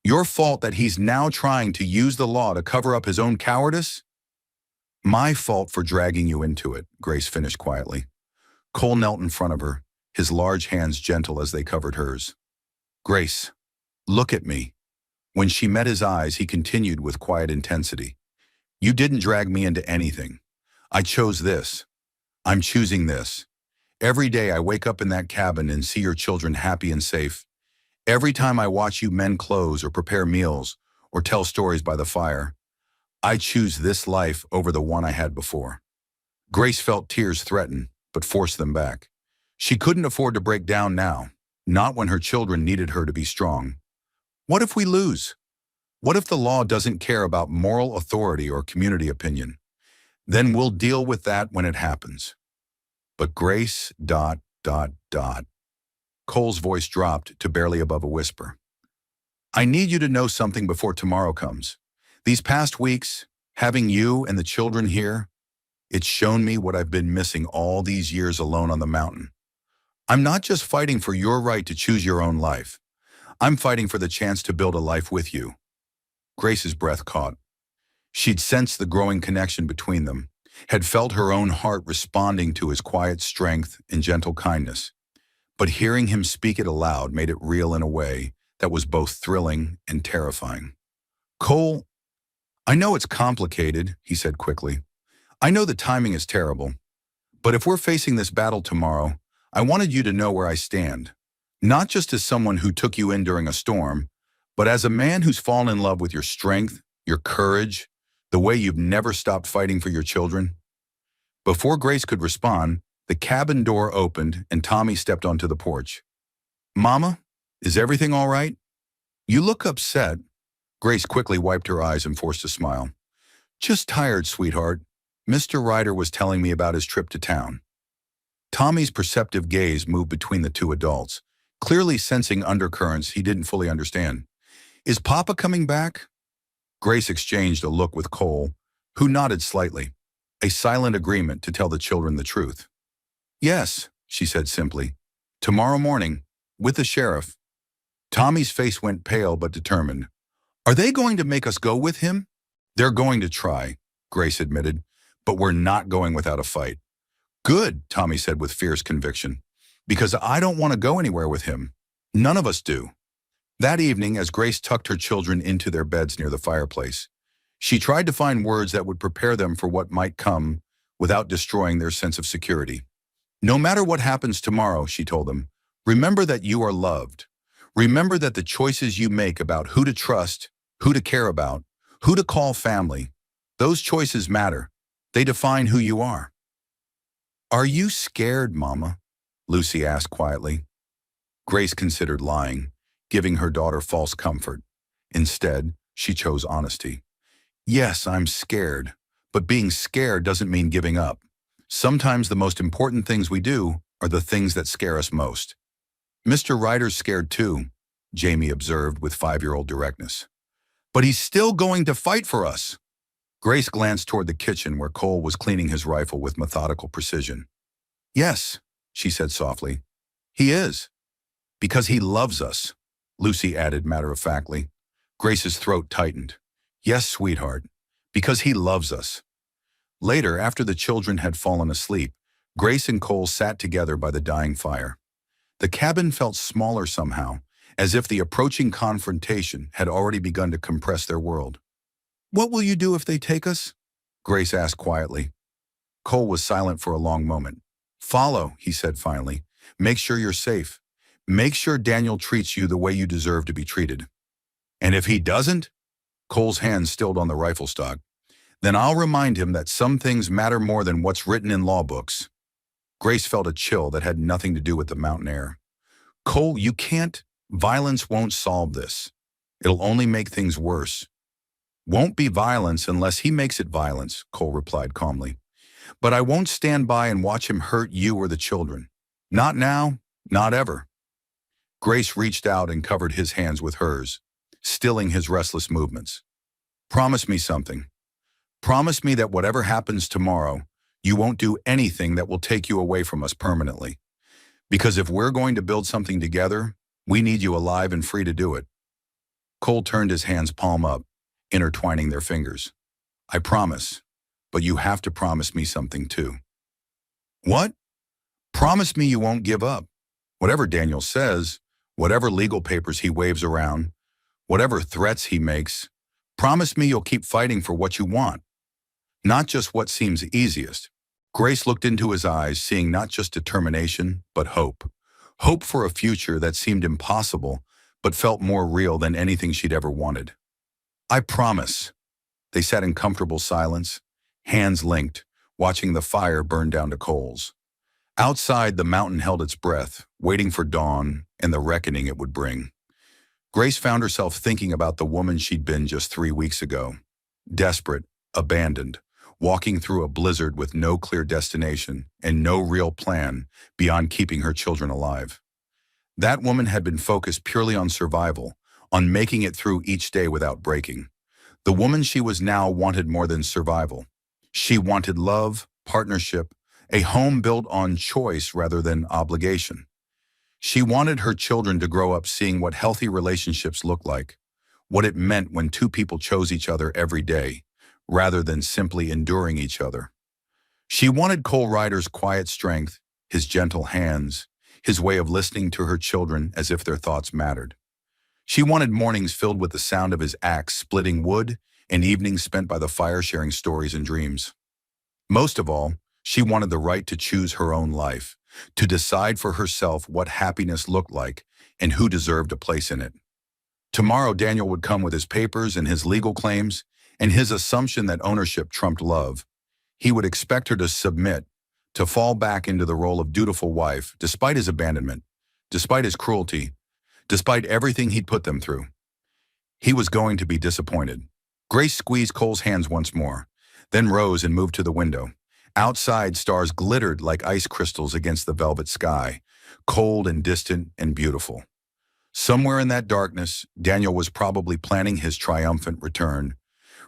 Your fault that he's now trying to use the law to cover up his own cowardice?" "My fault for dragging you into it," Grace finished quietly. Cole knelt in front of her, his large hands gentle as they covered hers. "Grace, look at me." When she met his eyes, he continued with quiet intensity. "You didn't drag me into anything. I chose this. I'm choosing this. Every day I wake up in that cabin and see your children happy and safe. Every time I watch you mend clothes or prepare meals or tell stories by the fire, I choose this life over the one I had before." Grace felt tears threaten, but forced them back. She couldn't afford to break down now, not when her children needed her to be strong. What if we lose? What if the law doesn't care about moral authority or community opinion? Then we'll deal with that when it happens. But Grace, ... Cole's voice dropped to barely above a whisper. "I need you to know something before tomorrow comes. These past weeks, having you and the children here, it's shown me what I've been missing all these years alone on the mountain. I'm not just fighting for your right to choose your own life. I'm fighting for the chance to build a life with you." Grace's breath caught. She'd sensed the growing connection between them, had felt her own heart responding to his quiet strength and gentle kindness. But hearing him speak it aloud made it real in a way that was both thrilling and terrifying. "Cole, I know it's complicated," he said quickly. "I know the timing is terrible. But if we're facing this battle tomorrow, I wanted you to know where I stand. Not just as someone who took you in during a storm, but as a man who's fallen in love with your strength, your courage, the way you've never stopped fighting for your children." Before Grace could respond, the cabin door opened and Tommy stepped onto the porch. "Mama, is everything all right? You look upset." Grace quickly wiped her eyes and forced a smile. "Just tired, sweetheart. Mr. Ryder was telling me about his trip to town." Tommy's perceptive gaze moved between the two adults, clearly sensing undercurrents he didn't fully understand. "Is Papa coming back?" Grace exchanged a look with Cole, who nodded slightly, a silent agreement to tell the children the truth. "Yes," she said simply. "Tomorrow morning, with the sheriff." Tommy's face went pale but determined. "Are they going to make us go with him?" "They're going to try," Grace admitted, "but we're not going without a fight." "Good," Tommy said with fierce conviction, "because I don't want to go anywhere with him. None of us do." That evening, as Grace tucked her children into their beds near the fireplace, she tried to find words that would prepare them for what might come without destroying their sense of security. "No matter what happens tomorrow," she told them, "remember that you are loved. Remember that the choices you make about who to trust, who to care about, who to call family, those choices matter. They define who you are. Are you scared, Mama? Lucy asked quietly. Grace considered lying, giving her daughter false comfort. Instead, she chose honesty. Yes, I'm scared, but being scared doesn't mean giving up. Sometimes the most important things we do are the things that scare us most. Mr. Ryder's scared too, Jamie observed with 5-year-old directness. But he's still going to fight for us. Grace glanced toward the kitchen where Cole was cleaning his rifle with methodical precision. Yes, she said softly. He is. Because he loves us, Lucy added matter-of-factly. Grace's throat tightened. Yes, sweetheart, because he loves us. Later, after the children had fallen asleep, Grace and Cole sat together by the dying fire. The cabin felt smaller somehow, as if the approaching confrontation had already begun to compress their world. What will you do if they take us? Grace asked quietly. Cole was silent for a long moment. Follow, he said finally. Make sure you're safe. Make sure Daniel treats you the way you deserve to be treated. And if he doesn't? Cole's hand stilled on the rifle stock. Then I'll remind him that some things matter more than what's written in law books. Grace felt a chill that had nothing to do with the mountain air. Cole, you can't. Violence won't solve this. It'll only make things worse. Won't be violence unless he makes it violence, Cole replied calmly. But I won't stand by and watch him hurt you or the children. Not now, not ever. Grace reached out and covered his hands with hers, stilling his restless movements. Promise me something. Promise me that whatever happens tomorrow, you won't do anything that will take you away from us permanently. Because if we're going to build something together, we need you alive and free to do it. Cole turned his hands palm up, intertwining their fingers. I promise, but you have to promise me something too. What? Promise me you won't give up. Whatever Daniel says, whatever legal papers he waves around, whatever threats he makes, promise me you'll keep fighting for what you want. Not just what seems easiest. Grace looked into his eyes, seeing not just determination, but hope. Hope for a future that seemed impossible, but felt more real than anything she'd ever wanted. I promise. They sat in comfortable silence, hands linked, watching the fire burn down to coals. Outside, the mountain held its breath, waiting for dawn and the reckoning it would bring. Grace found herself thinking about the woman she'd been just 3 weeks ago. Desperate, abandoned, walking through a blizzard with no clear destination and no real plan beyond keeping her children alive. That woman had been focused purely on survival, on making it through each day without breaking. The woman she was now wanted more than survival. She wanted love, partnership, a home built on choice rather than obligation. She wanted her children to grow up seeing what healthy relationships look like, what it meant when two people chose each other every day, rather than simply enduring each other. She wanted Cole Ryder's quiet strength, his gentle hands, his way of listening to her children as if their thoughts mattered. She wanted mornings filled with the sound of his axe splitting wood and evenings spent by the fire sharing stories and dreams. Most of all, she wanted the right to choose her own life, to decide for herself what happiness looked like and who deserved a place in it. Tomorrow, Daniel would come with his papers and his legal claims and his assumption that ownership trumped love. He would expect her to submit, to fall back into the role of dutiful wife, despite his abandonment, despite his cruelty, despite everything he'd put them through. He was going to be disappointed. Grace squeezed Cole's hands once more, then rose and moved to the window. Outside, stars glittered like ice crystals against the velvet sky, cold and distant and beautiful. Somewhere in that darkness, Daniel was probably planning his triumphant return,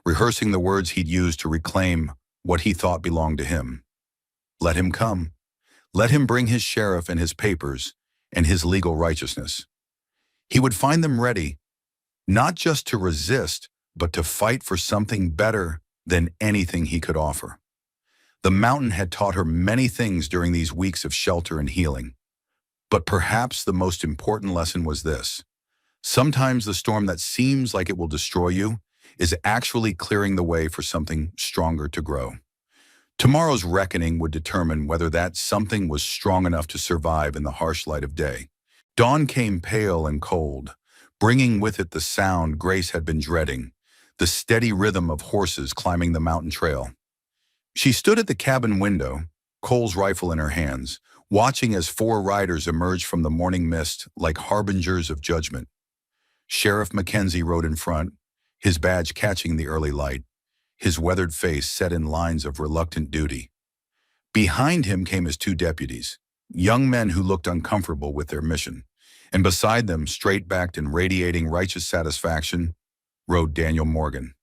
rehearsing the words he'd use to reclaim what he thought belonged to him. Let him come. Let him bring his sheriff and his papers and his legal righteousness. He would find them ready, not just to resist, but to fight for something better than anything he could offer. The mountain had taught her many things during these weeks of shelter and healing. But perhaps the most important lesson was this. Sometimes the storm that seems like it will destroy you is actually clearing the way for something stronger to grow. Tomorrow's reckoning would determine whether that something was strong enough to survive in the harsh light of day. Dawn came pale and cold, bringing with it the sound Grace had been dreading, the steady rhythm of horses climbing the mountain trail. She stood at the cabin window, Cole's rifle in her hands, watching as four riders emerged from the morning mist like harbingers of judgment. Sheriff Mackenzie rode in front, his badge catching the early light, his weathered face set in lines of reluctant duty. Behind him came his two deputies, young men who looked uncomfortable with their mission, and beside them, straight-backed and radiating righteous satisfaction, rode Daniel Morgan.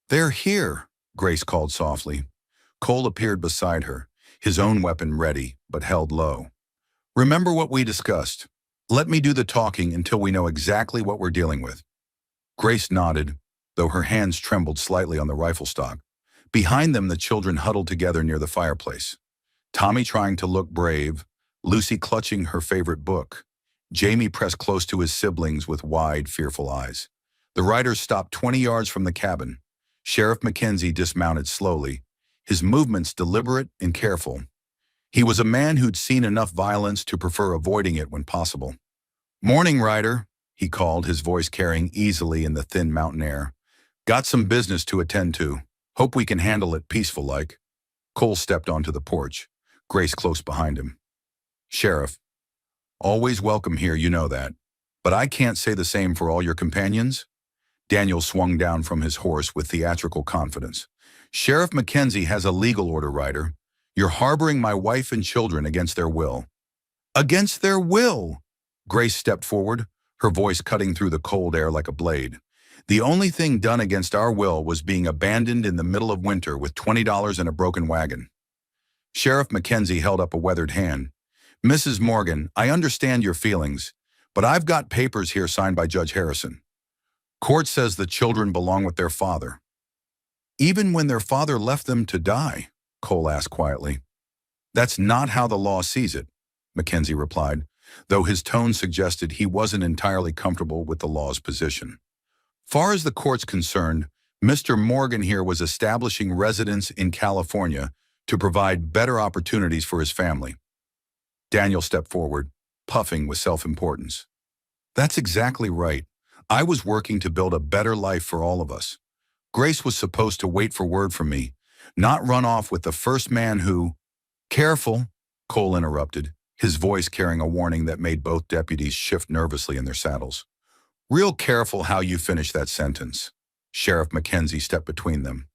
"They're here," Grace called softly. Cole appeared beside her, his own weapon ready, but held low. "Remember what we discussed. Let me do the talking until we know exactly what we're dealing with." Grace nodded, though her hands trembled slightly on the rifle stock. Behind them, the children huddled together near the fireplace. Tommy trying to look brave, Lucy clutching her favorite book. Jamie pressed close to his siblings with wide, fearful eyes. The riders stopped 20 yards from the cabin. Sheriff Mackenzie dismounted slowly, his movements deliberate and careful. He was a man who'd seen enough violence to prefer avoiding it when possible. "Morning, Rider," he called, his voice carrying easily in the thin mountain air. "Got some business to attend to. Hope we can handle it peaceful-like." Cole stepped onto the porch, Grace close behind him. "Sheriff, always welcome here, you know that. But I can't say the same for all your companions." Daniel swung down from his horse with theatrical confidence. "Sheriff Mackenzie has a legal order, Rider. You're harboring my wife and children against their will." "Against their will?" Grace stepped forward, her voice cutting through the cold air like a blade. "The only thing done against our will was being abandoned in the middle of winter with $20 and a broken wagon." Sheriff Mackenzie held up a weathered hand. "Mrs. Morgan, I understand your feelings, but I've got papers here signed by Judge Harrison. Court says the children belong with their father." "Even when their father left them to die?" Cole asked quietly. "That's not how the law sees it," Mackenzie replied, though his tone suggested he wasn't entirely comfortable with the law's position. "Far as the court's concerned, Mr. Morgan here was establishing residence in California to provide better opportunities for his family." Daniel stepped forward, puffing with self-importance. "That's exactly right. I was working to build a better life for all of us. Grace was supposed to wait for word from me, not run off with the first man who—" "Careful," Cole interrupted, his voice carrying a warning that made both deputies shift nervously in their saddles. "Real careful how you finish that sentence." Sheriff Mackenzie stepped between them.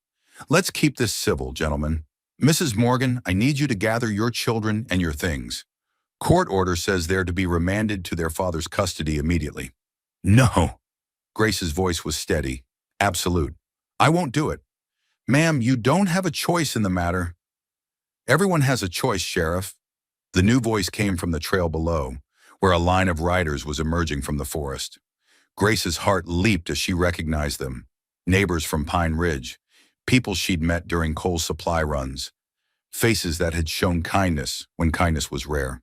"Let's keep this civil, gentlemen. Mrs. Morgan, I need you to gather your children and your things. Court order says they're to be remanded to their father's custody immediately." "No." Grace's voice was steady, absolute. "I won't do it." "Ma'am, you don't have a choice in the matter." "Everyone has a choice, Sheriff." The new voice came from the trail below, where a line of riders was emerging from the forest. Grace's heart leaped as she recognized them. Neighbors from Pine Ridge, people she'd met during Cole's supply runs, faces that had shown kindness when kindness was rare.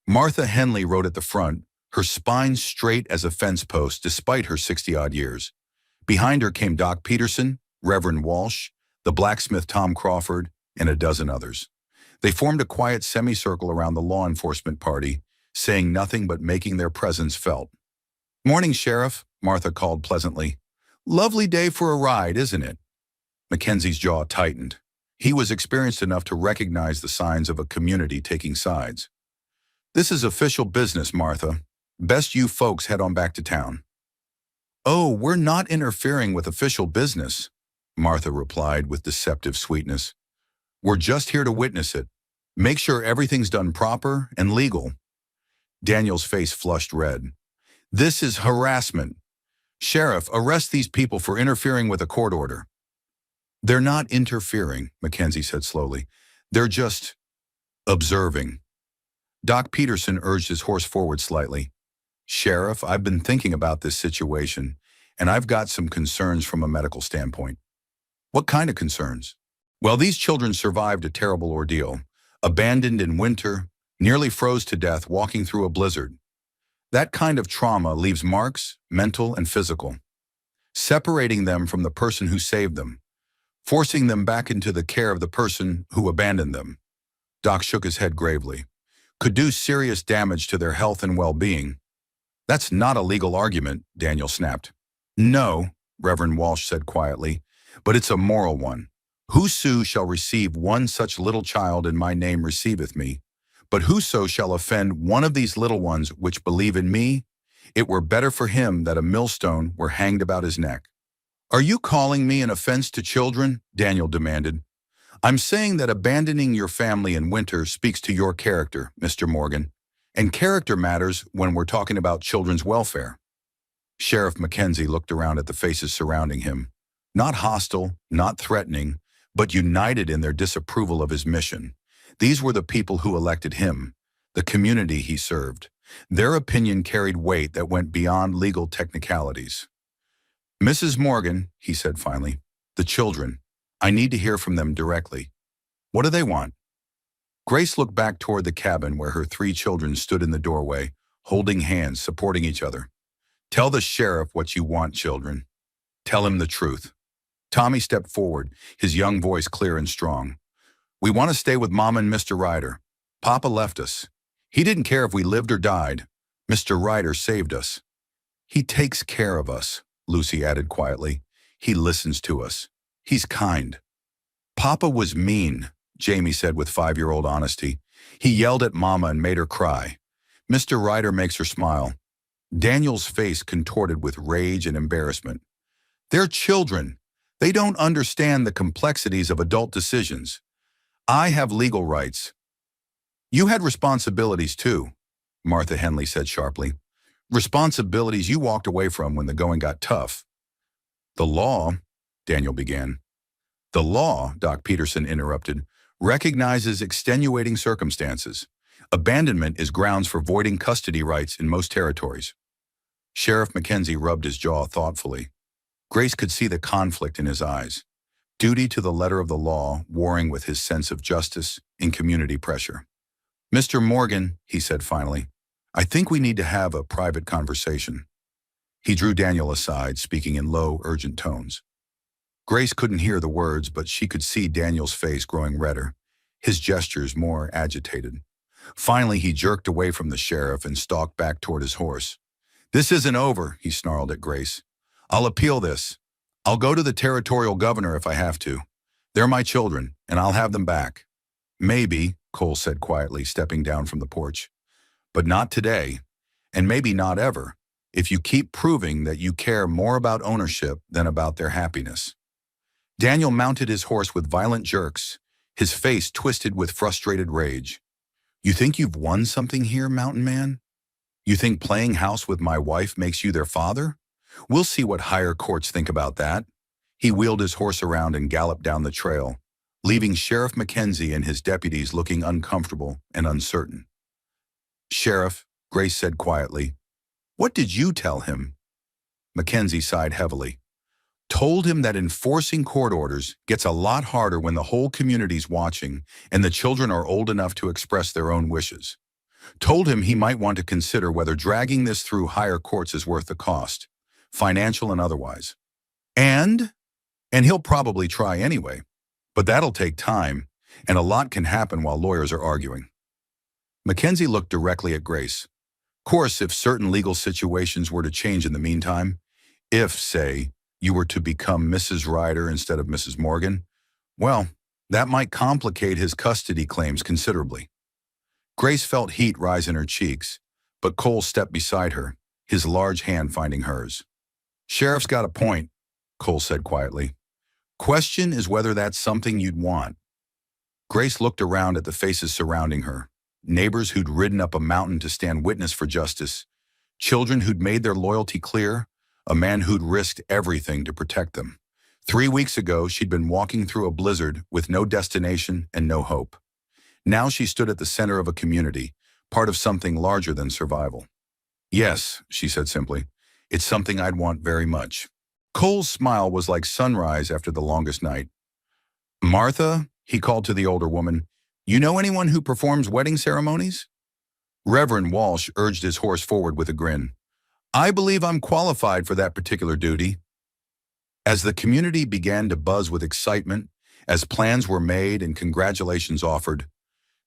Martha Henley rode at the front, her spine straight as a fence post despite her 60-odd years. Behind her came Doc Peterson, Reverend Walsh, the blacksmith Tom Crawford, and a dozen others. They formed a quiet semicircle around the law enforcement party, saying nothing but making their presence felt. "Morning, Sheriff," Martha called pleasantly. "Lovely day for a ride, isn't it?" Mackenzie's jaw tightened. He was experienced enough to recognize the signs of a community taking sides. "This is official business, Martha. Best you folks head on back to town." "Oh, we're not interfering with official business," Martha replied with deceptive sweetness. "We're just here to witness it. Make sure everything's done proper and legal." Daniel's face flushed red. "This is harassment. Sheriff, arrest these people for interfering with a court order." "They're not interfering," Mackenzie said slowly. "They're just observing." Doc Peterson urged his horse forward slightly. "Sheriff, I've been thinking about this situation, and I've got some concerns from a medical standpoint." "What kind of concerns?" "Well, these children survived a terrible ordeal, abandoned in winter, nearly froze to death walking through a blizzard. That kind of trauma leaves marks, mental and physical, separating them from the person who saved them, forcing them back into the care of the person who abandoned them." Doc shook his head gravely. "Could do serious damage to their health and well-being." "That's not a legal argument," Daniel snapped. "No," Reverend Walsh said quietly, "but it's a moral one. Whoso shall receive one such little child in my name receiveth me. But whoso shall offend one of these little ones which believe in me, it were better for him that a millstone were hanged about his neck. Are you calling me an offense to children? Daniel demanded. I'm saying that abandoning your family in winter speaks to your character, Mr. Morgan. And character matters when we're talking about children's welfare. Sheriff Mackenzie looked around at the faces surrounding him. Not hostile, not threatening, but united in their disapproval of his mission. These were the people who elected him, the community he served. Their opinion carried weight that went beyond legal technicalities. Mrs. Morgan, he said finally, the children. I need to hear from them directly. What do they want? Grace looked back toward the cabin where her 3 children stood in the doorway, holding hands, supporting each other. Tell the sheriff what you want, children. Tell him the truth. Tommy stepped forward, his young voice clear and strong. We want to stay with Mama and Mr. Ryder. Papa left us. He didn't care if we lived or died. Mr. Ryder saved us. He takes care of us, Lucy added quietly. He listens to us. He's kind. Papa was mean, Jamie said with 5-year-old honesty. He yelled at Mama and made her cry. Mr. Ryder makes her smile. Daniel's face contorted with rage and embarrassment. They're children. They don't understand the complexities of adult decisions. I have legal rights. You had responsibilities too, Martha Henley said sharply. Responsibilities you walked away from when the going got tough. The law, Daniel began. The law, Doc Peterson interrupted, recognizes extenuating circumstances. Abandonment is grounds for voiding custody rights in most territories. Sheriff Mackenzie rubbed his jaw thoughtfully. Grace could see the conflict in his eyes. Duty to the letter of the law warring with his sense of justice and community pressure. Mr. Morgan, he said finally, I think we need to have a private conversation. He drew Daniel aside, speaking in low, urgent tones. Grace couldn't hear the words, but she could see Daniel's face growing redder, his gestures more agitated. Finally, he jerked away from the sheriff and stalked back toward his horse. This isn't over, he snarled at Grace. I'll appeal this. I'll go to the territorial governor if I have to. They're my children, and I'll have them back. Maybe, Cole said quietly, stepping down from the porch. But not today, and maybe not ever, if you keep proving that you care more about ownership than about their happiness. Daniel mounted his horse with violent jerks, his face twisted with frustrated rage. You think you've won something here, Mountain Man? You think playing house with my wife makes you their father? We'll see what higher courts think about that. He wheeled his horse around and galloped down the trail, leaving Sheriff Mackenzie and his deputies looking uncomfortable and uncertain. Sheriff, Grace said quietly, what did you tell him? Mackenzie sighed heavily. Told him that enforcing court orders gets a lot harder when the whole community's watching and the children are old enough to express their own wishes. Told him he might want to consider whether dragging this through higher courts is worth the cost, financial and otherwise. And he'll probably try anyway, but that'll take time, and a lot can happen while lawyers are arguing. Mackenzie looked directly at Grace. Of course, if certain legal situations were to change in the meantime, if, say, you were to become Mrs. Ryder instead of Mrs. Morgan, well, that might complicate his custody claims considerably. Grace felt heat rise in her cheeks, but Cole stepped beside her, his large hand finding hers. Sheriff's got a point, Cole said quietly. Question is whether that's something you'd want. Grace looked around at the faces surrounding her, neighbors who'd ridden up a mountain to stand witness for justice, children who'd made their loyalty clear, a man who'd risked everything to protect them. 3 weeks ago, she'd been walking through a blizzard with no destination and no hope. Now she stood at the center of a community, part of something larger than survival. Yes, she said simply, it's something I'd want very much. Cole's smile was like sunrise after the longest night. Martha, he called to the older woman, you know anyone who performs wedding ceremonies? Reverend Walsh urged his horse forward with a grin. I believe I'm qualified for that particular duty. As the community began to buzz with excitement, as plans were made and congratulations offered,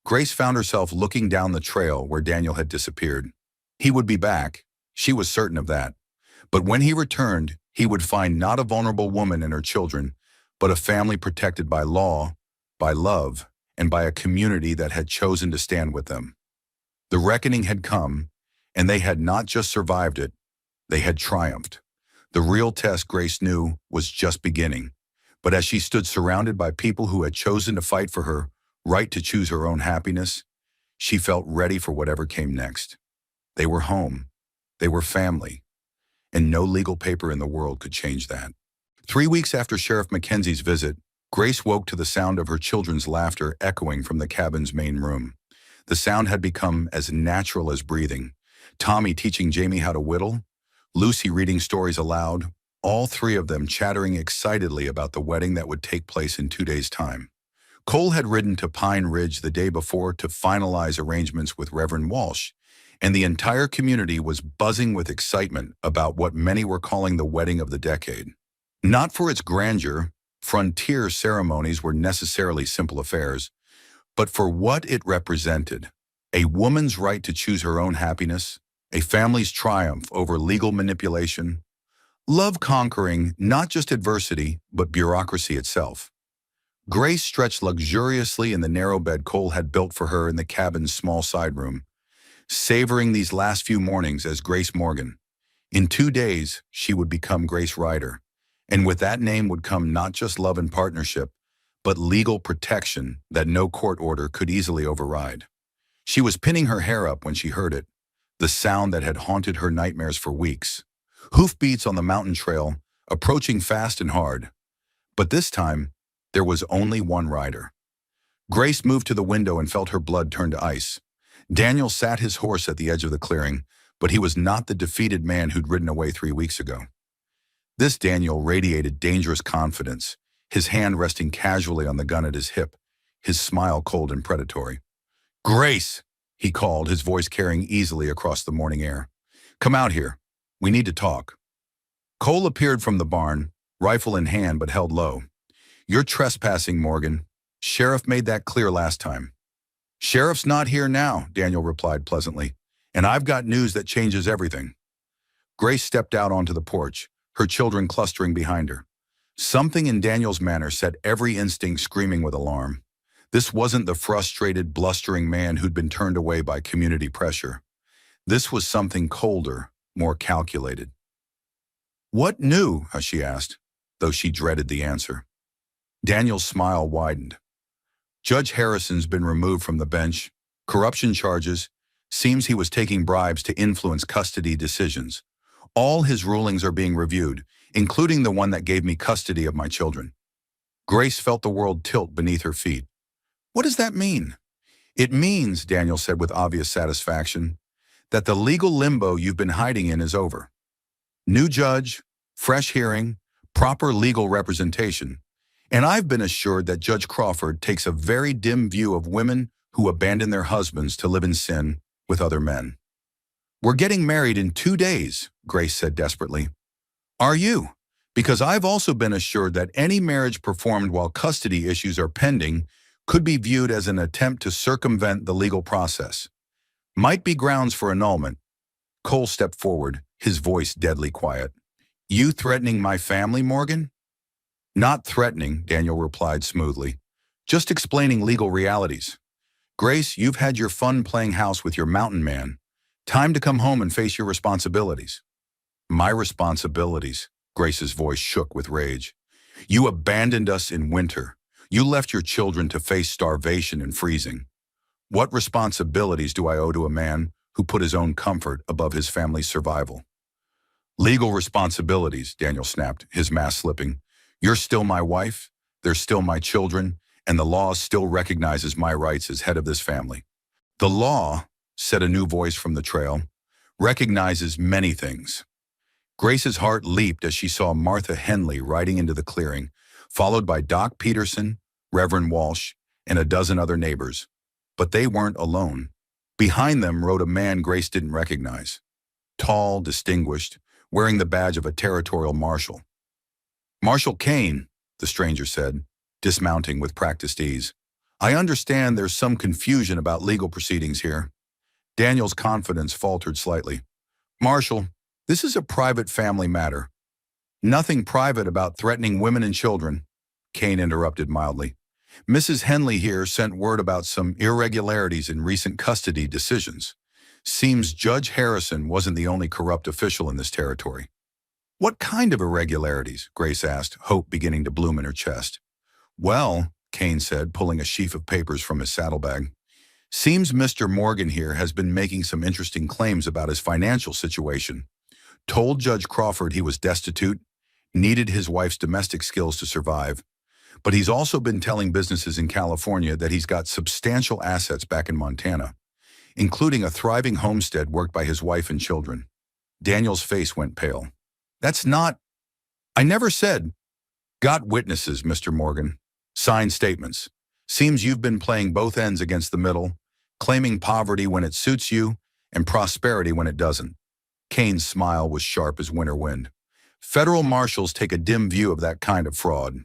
Grace found herself looking down the trail where Daniel had disappeared. He would be back, she was certain of that. But when he returned, he would find not a vulnerable woman and her children, but a family protected by law, by love, and by a community that had chosen to stand with them. The reckoning had come, and they had not just survived it, they had triumphed. The real test, Grace knew, was just beginning. But as she stood surrounded by people who had chosen to fight for her right to choose her own happiness, she felt ready for whatever came next. They were home. They were family. And no legal paper in the world could change that. 3 weeks after Sheriff Mackenzie's visit, Grace woke to the sound of her children's laughter echoing from the cabin's main room. The sound had become as natural as breathing. Tommy teaching Jamie how to whittle, Lucy reading stories aloud, all three of them chattering excitedly about the wedding that would take place in 2 days' time. Cole had ridden to Pine Ridge the day before to finalize arrangements with Reverend Walsh, and the entire community was buzzing with excitement about what many were calling the wedding of the decade. Not for its grandeur, frontier ceremonies were necessarily simple affairs, but for what it represented: a woman's right to choose her own happiness, a family's triumph over legal manipulation, love conquering not just adversity, but bureaucracy itself. Grace stretched luxuriously in the narrow bed Cole had built for her in the cabin's small side room, savoring these last few mornings as Grace Morgan. In 2 days, she would become Grace Ryder, and with that name would come not just love and partnership, but legal protection that no court order could easily override. She was pinning her hair up when she heard it, the sound that had haunted her nightmares for weeks. Hoofbeats on the mountain trail, approaching fast and hard. But this time, there was only one rider. Grace moved to the window and felt her blood turn to ice. Daniel sat his horse at the edge of the clearing, but he was not the defeated man who'd ridden away 3 weeks ago. This Daniel radiated dangerous confidence, his hand resting casually on the gun at his hip, his smile cold and predatory. "Grace," he called, his voice carrying easily across the morning air. "Come out here. We need to talk." Cole appeared from the barn, rifle in hand but held low. "You're trespassing, Morgan. Sheriff made that clear last time." "Sheriff's not here now," Daniel replied pleasantly, "and I've got news that changes everything." Grace stepped out onto the porch, her children clustering behind her. Something in Daniel's manner set every instinct screaming with alarm. This wasn't the frustrated, blustering man who'd been turned away by community pressure. This was something colder, more calculated. "What new?" she asked, though she dreaded the answer. Daniel's smile widened. "Judge Harrison's been removed from the bench. Corruption charges. Seems he was taking bribes to influence custody decisions. All his rulings are being reviewed, including the one that gave me custody of my children." Grace felt the world tilt beneath her feet. "What does that mean?" "It means," Daniel said with obvious satisfaction, "that the legal limbo you've been hiding in is over. New judge, fresh hearing, proper legal representation. And I've been assured that Judge Crawford takes a very dim view of women who abandon their husbands to live in sin with other men." "We're getting married in 2 days," Grace said desperately. "Are you? Because I've also been assured that any marriage performed while custody issues are pending could be viewed as an attempt to circumvent the legal process. Might be grounds for annulment." Cole stepped forward, his voice deadly quiet. "You threatening my family, Morgan?" "Not threatening," Daniel replied smoothly. "Just explaining legal realities. Grace, you've had your fun playing house with your mountain man. Time to come home and face your responsibilities." "My responsibilities," Grace's voice shook with rage. "You abandoned us in winter. You left your children to face starvation and freezing. What responsibilities do I owe to a man who put his own comfort above his family's survival?" "Legal responsibilities," Daniel snapped, his mask slipping. "You're still my wife, they're still my children, and the law still recognizes my rights as head of this family." "The law," said a new voice from the trail, "recognizes many things." Grace's heart leaped as she saw Martha Henley riding into the clearing, followed by Doc Peterson, Reverend Walsh, and a dozen other neighbors. But they weren't alone. Behind them rode a man Grace didn't recognize. Tall, distinguished, wearing the badge of a territorial marshal. "Marshal Kane," the stranger said, dismounting with practiced ease. "I understand there's some confusion about legal proceedings here." Daniel's confidence faltered slightly. "Marshal, this is a private family matter. Nothing private about threatening women and children." Kane interrupted mildly. Mrs. Henley here sent word about some irregularities in recent custody decisions. Seems Judge Harrison wasn't the only corrupt official in this territory. What kind of irregularities? Grace asked, hope beginning to bloom in her chest. Well, Kane said, pulling a sheaf of papers from his saddlebag, seems Mr. Morgan here has been making some interesting claims about his financial situation. Told Judge Crawford he was destitute, needed his wife's domestic skills to survive, but he's also been telling businesses in California that he's got substantial assets back in Montana, including a thriving homestead worked by his wife and children. Daniel's face went pale. That's not... I never said... Got witnesses, Mr. Morgan. Signed statements. Seems you've been playing both ends against the middle, claiming poverty when it suits you and prosperity when it doesn't. Kane's smile was sharp as winter wind. Federal marshals take a dim view of that kind of fraud.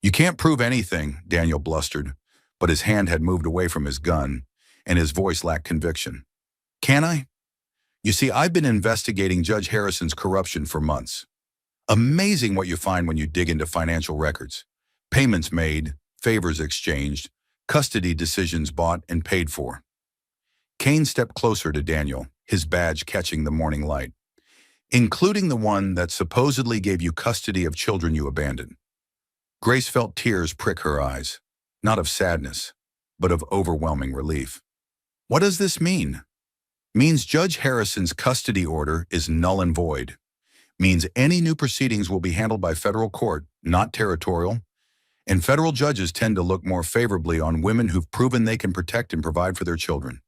You can't prove anything, Daniel blustered, but his hand had moved away from his gun, and his voice lacked conviction. Can I? You see, I've been investigating Judge Harrison's corruption for months. Amazing what you find when you dig into financial records. Payments made, favors exchanged, custody decisions bought and paid for. Kane stepped closer to Daniel, his badge catching the morning light. Including the one that supposedly gave you custody of children you abandoned. Grace felt tears prick her eyes, not of sadness, but of overwhelming relief. What does this mean? Means Judge Harrison's custody order is null and void. Means any new proceedings will be handled by federal court, not territorial, and federal judges tend to look more favorably on women who've proven they can protect and provide for their children.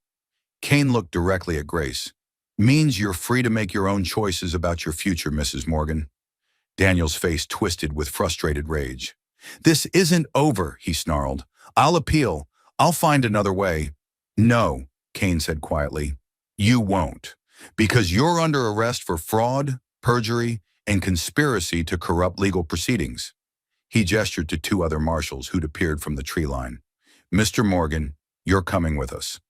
Kane looked directly at Grace. Means you're free to make your own choices about your future, Mrs. Morgan. Daniel's face twisted with frustrated rage. This isn't over, he snarled. I'll appeal. I'll find another way. No, Kane said quietly. You won't, because you're under arrest for fraud, perjury, and conspiracy to corrupt legal proceedings. He gestured to two other marshals who'd appeared from the tree line. Mr. Morgan, you're coming with us.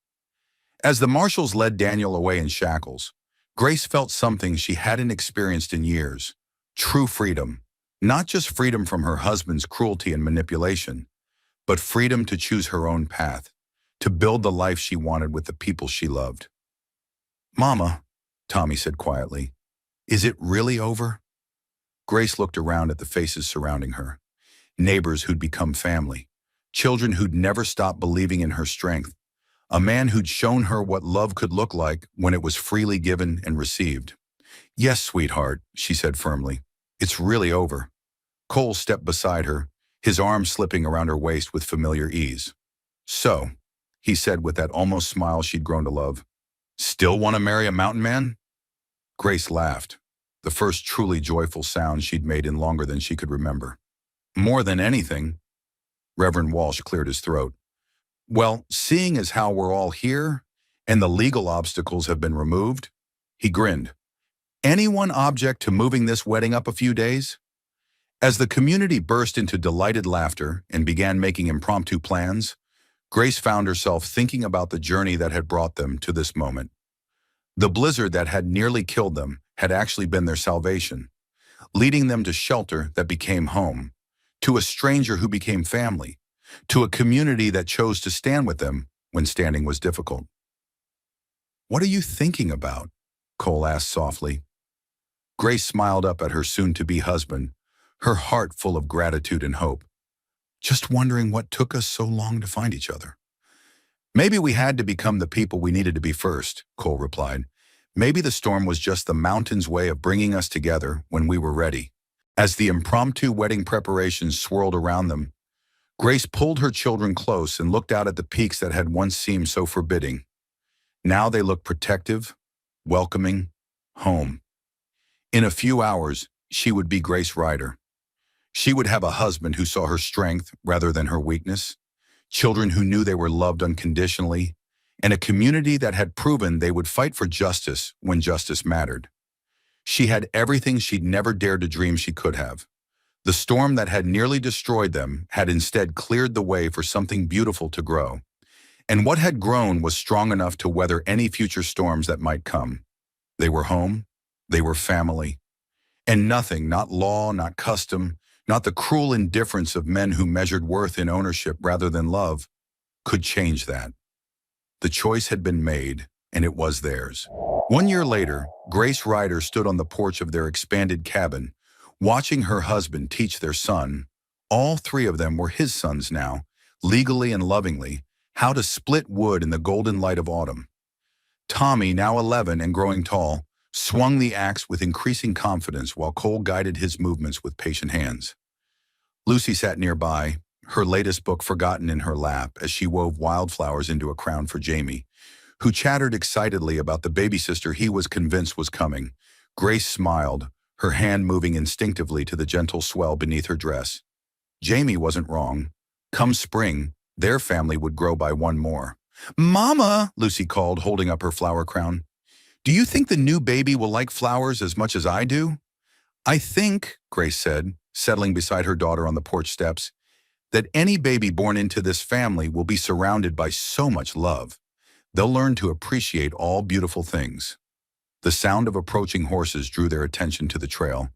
As the marshals led Daniel away in shackles, Grace felt something she hadn't experienced in years. True freedom. Not just freedom from her husband's cruelty and manipulation, but freedom to choose her own path, to build the life she wanted with the people she loved. Mama, Tommy said quietly, is it really over? Grace looked around at the faces surrounding her. Neighbors who'd become family. Children who'd never stopped believing in her strength. A man who'd shown her what love could look like when it was freely given and received. Yes, sweetheart, she said firmly. It's really over. Cole stepped beside her, his arm slipping around her waist with familiar ease. So, he said with that almost smile she'd grown to love, still want to marry a mountain man? Grace laughed, the first truly joyful sound she'd made in longer than she could remember. More than anything, Reverend Walsh cleared his throat. Well, seeing as how we're all here, and the legal obstacles have been removed, he grinned. Anyone object to moving this wedding up a few days? As the community burst into delighted laughter and began making impromptu plans, Grace found herself thinking about the journey that had brought them to this moment. The blizzard that had nearly killed them had actually been their salvation, leading them to shelter that became home, to a stranger who became family, to a community that chose to stand with them when standing was difficult. What are you thinking about? Cole asked softly. Grace smiled up at her soon-to-be husband, her heart full of gratitude and hope. Just wondering what took us so long to find each other. Maybe we had to become the people we needed to be first, Cole replied. Maybe the storm was just the mountain's way of bringing us together when we were ready. As the impromptu wedding preparations swirled around them, Grace pulled her children close and looked out at the peaks that had once seemed so forbidding. Now they looked protective, welcoming, home. In a few hours, she would be Grace Ryder. She would have a husband who saw her strength rather than her weakness, children who knew they were loved unconditionally, and a community that had proven they would fight for justice when justice mattered. She had everything she'd never dared to dream she could have. The storm that had nearly destroyed them had instead cleared the way for something beautiful to grow. And what had grown was strong enough to weather any future storms that might come. They were home, they were family, and nothing, not law, not custom, not the cruel indifference of men who measured worth in ownership rather than love, could change that. The choice had been made, and it was theirs. 1 year later, Grace Ryder stood on the porch of their expanded cabin, watching her husband teach their son, all three of them were his sons now, legally and lovingly, how to split wood in the golden light of autumn. Tommy, now 11 and growing tall, swung the axe with increasing confidence while Cole guided his movements with patient hands. Lucy sat nearby, her latest book forgotten in her lap as she wove wildflowers into a crown for Jamie, who chattered excitedly about the baby sister he was convinced was coming. Grace smiled, her hand moving instinctively to the gentle swell beneath her dress. Jamie wasn't wrong. Come spring, their family would grow by one more. "Mama," Lucy called, holding up her flower crown. "Do you think the new baby will like flowers as much as I do?" "I think," Grace said, settling beside her daughter on the porch steps, "that any baby born into this family will be surrounded by so much love. They'll learn to appreciate all beautiful things." The sound of approaching horses drew their attention to the trail,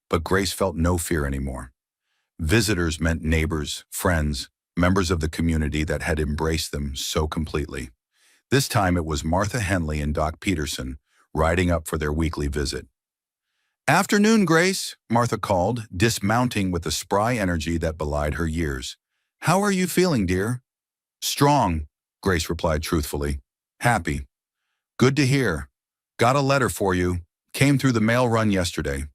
but Grace felt no fear anymore. Visitors meant neighbors, friends, members of the community that had embraced them so completely. This time it was Martha Henley and Doc Peterson riding up for their weekly visit. "Afternoon, Grace," Martha called, dismounting with a spry energy that belied her years. "How are you feeling, dear?" "Strong," Grace replied truthfully. "Happy." "Good to hear. Got a letter for you. Came through the mail run yesterday."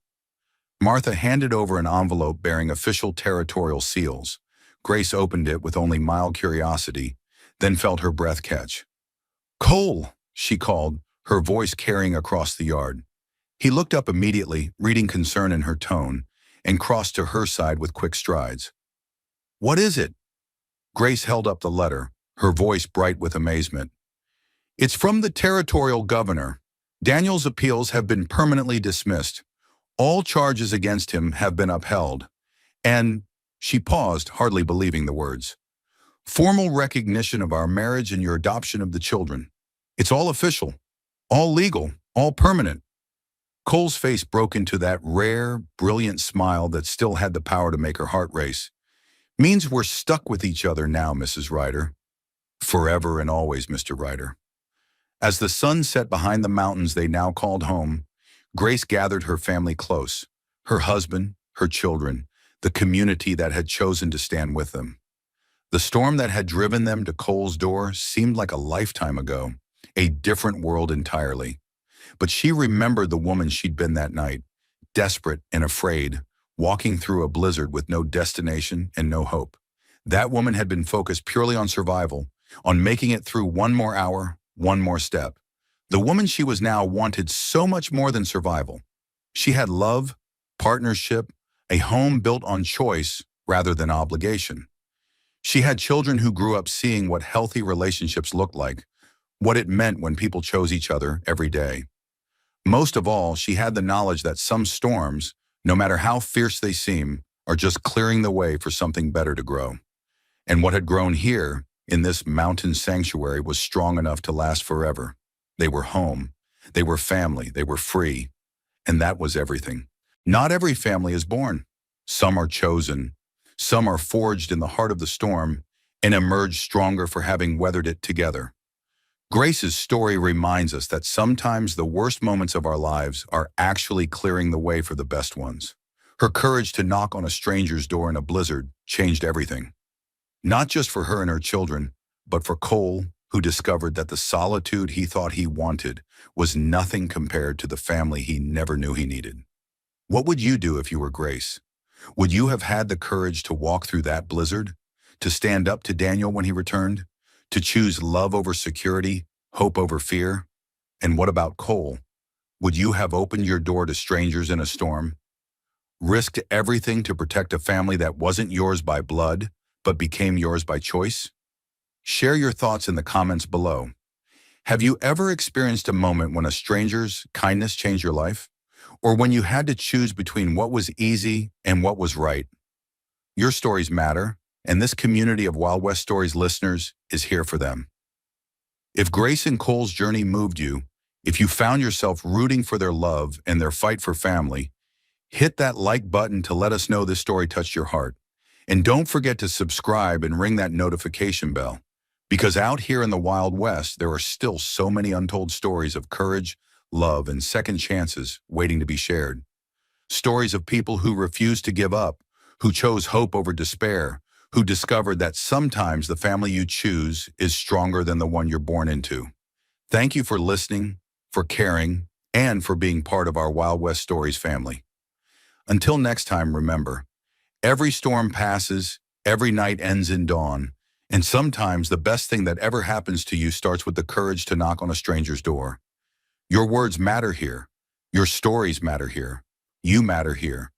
Martha handed over an envelope bearing official territorial seals. Grace opened it with only mild curiosity, then felt her breath catch. "Cole," she called, her voice carrying across the yard. He looked up immediately, reading concern in her tone, and crossed to her side with quick strides. "What is it?" Grace held up the letter, her voice bright with amazement. "It's from the territorial governor. Daniel's appeals have been permanently dismissed. All charges against him have been upheld. And," she paused, hardly believing the words, "formal recognition of our marriage and your adoption of the children. It's all official, all legal, all permanent." Cole's face broke into that rare, brilliant smile that still had the power to make her heart race. "Means we're stuck with each other now, Mrs. Ryder." "Forever and always, Mr. Ryder." As the sun set behind the mountains they now called home, Grace gathered her family close, her husband, her children, the community that had chosen to stand with them. The storm that had driven them to Cole's door seemed like a lifetime ago, a different world entirely. But she remembered the woman she'd been that night, desperate and afraid, walking through a blizzard with no destination and no hope. That woman had been focused purely on survival, on making it through one more hour, one more step. The woman she was now wanted so much more than survival. She had love, partnership, a home built on choice rather than obligation. She had children who grew up seeing what healthy relationships looked like, what it meant when people chose each other every day. Most of all, she had the knowledge that some storms, no matter how fierce they seem, are just clearing the way for something better to grow. And what had grown here, in this mountain sanctuary, was strong enough to last forever. They were home, they were family, they were free, and that was everything. Not every family is born. Some are chosen. Some are forged in the heart of the storm and emerge stronger for having weathered it together. Grace's story reminds us that sometimes the worst moments of our lives are actually clearing the way for the best ones. Her courage to knock on a stranger's door in a blizzard changed everything. Not just for her and her children, but for Cole, who discovered that the solitude he thought he wanted was nothing compared to the family he never knew he needed. What would you do if you were Grace? Would you have had the courage to walk through that blizzard? To stand up to Daniel when he returned? To choose love over security, hope over fear? And what about Cole? Would you have opened your door to strangers in a storm? Risked everything to protect a family that wasn't yours by blood, but became yours by choice? Share your thoughts in the comments below. Have you ever experienced a moment when a stranger's kindness changed your life? Or when you had to choose between what was easy and what was right? Your stories matter, and this community of Wild West Stories listeners is here for them. If Grace and Cole's journey moved you, if you found yourself rooting for their love and their fight for family, Hit that like button to let us know this story touched your heart. And don't forget to subscribe and ring that notification bell. Because out here in the Wild West, there are still so many untold stories of courage, love, and second chances waiting to be shared. Stories of people who refused to give up, who chose hope over despair, who discovered that sometimes the family you choose is stronger than the one you're born into. Thank you for listening, for caring, and for being part of our Wild West Stories family. Until next time, remember, every storm passes, every night ends in dawn, and sometimes the best thing that ever happens to you starts with the courage to knock on a stranger's door. Your words matter here. Your stories matter here. You matter here.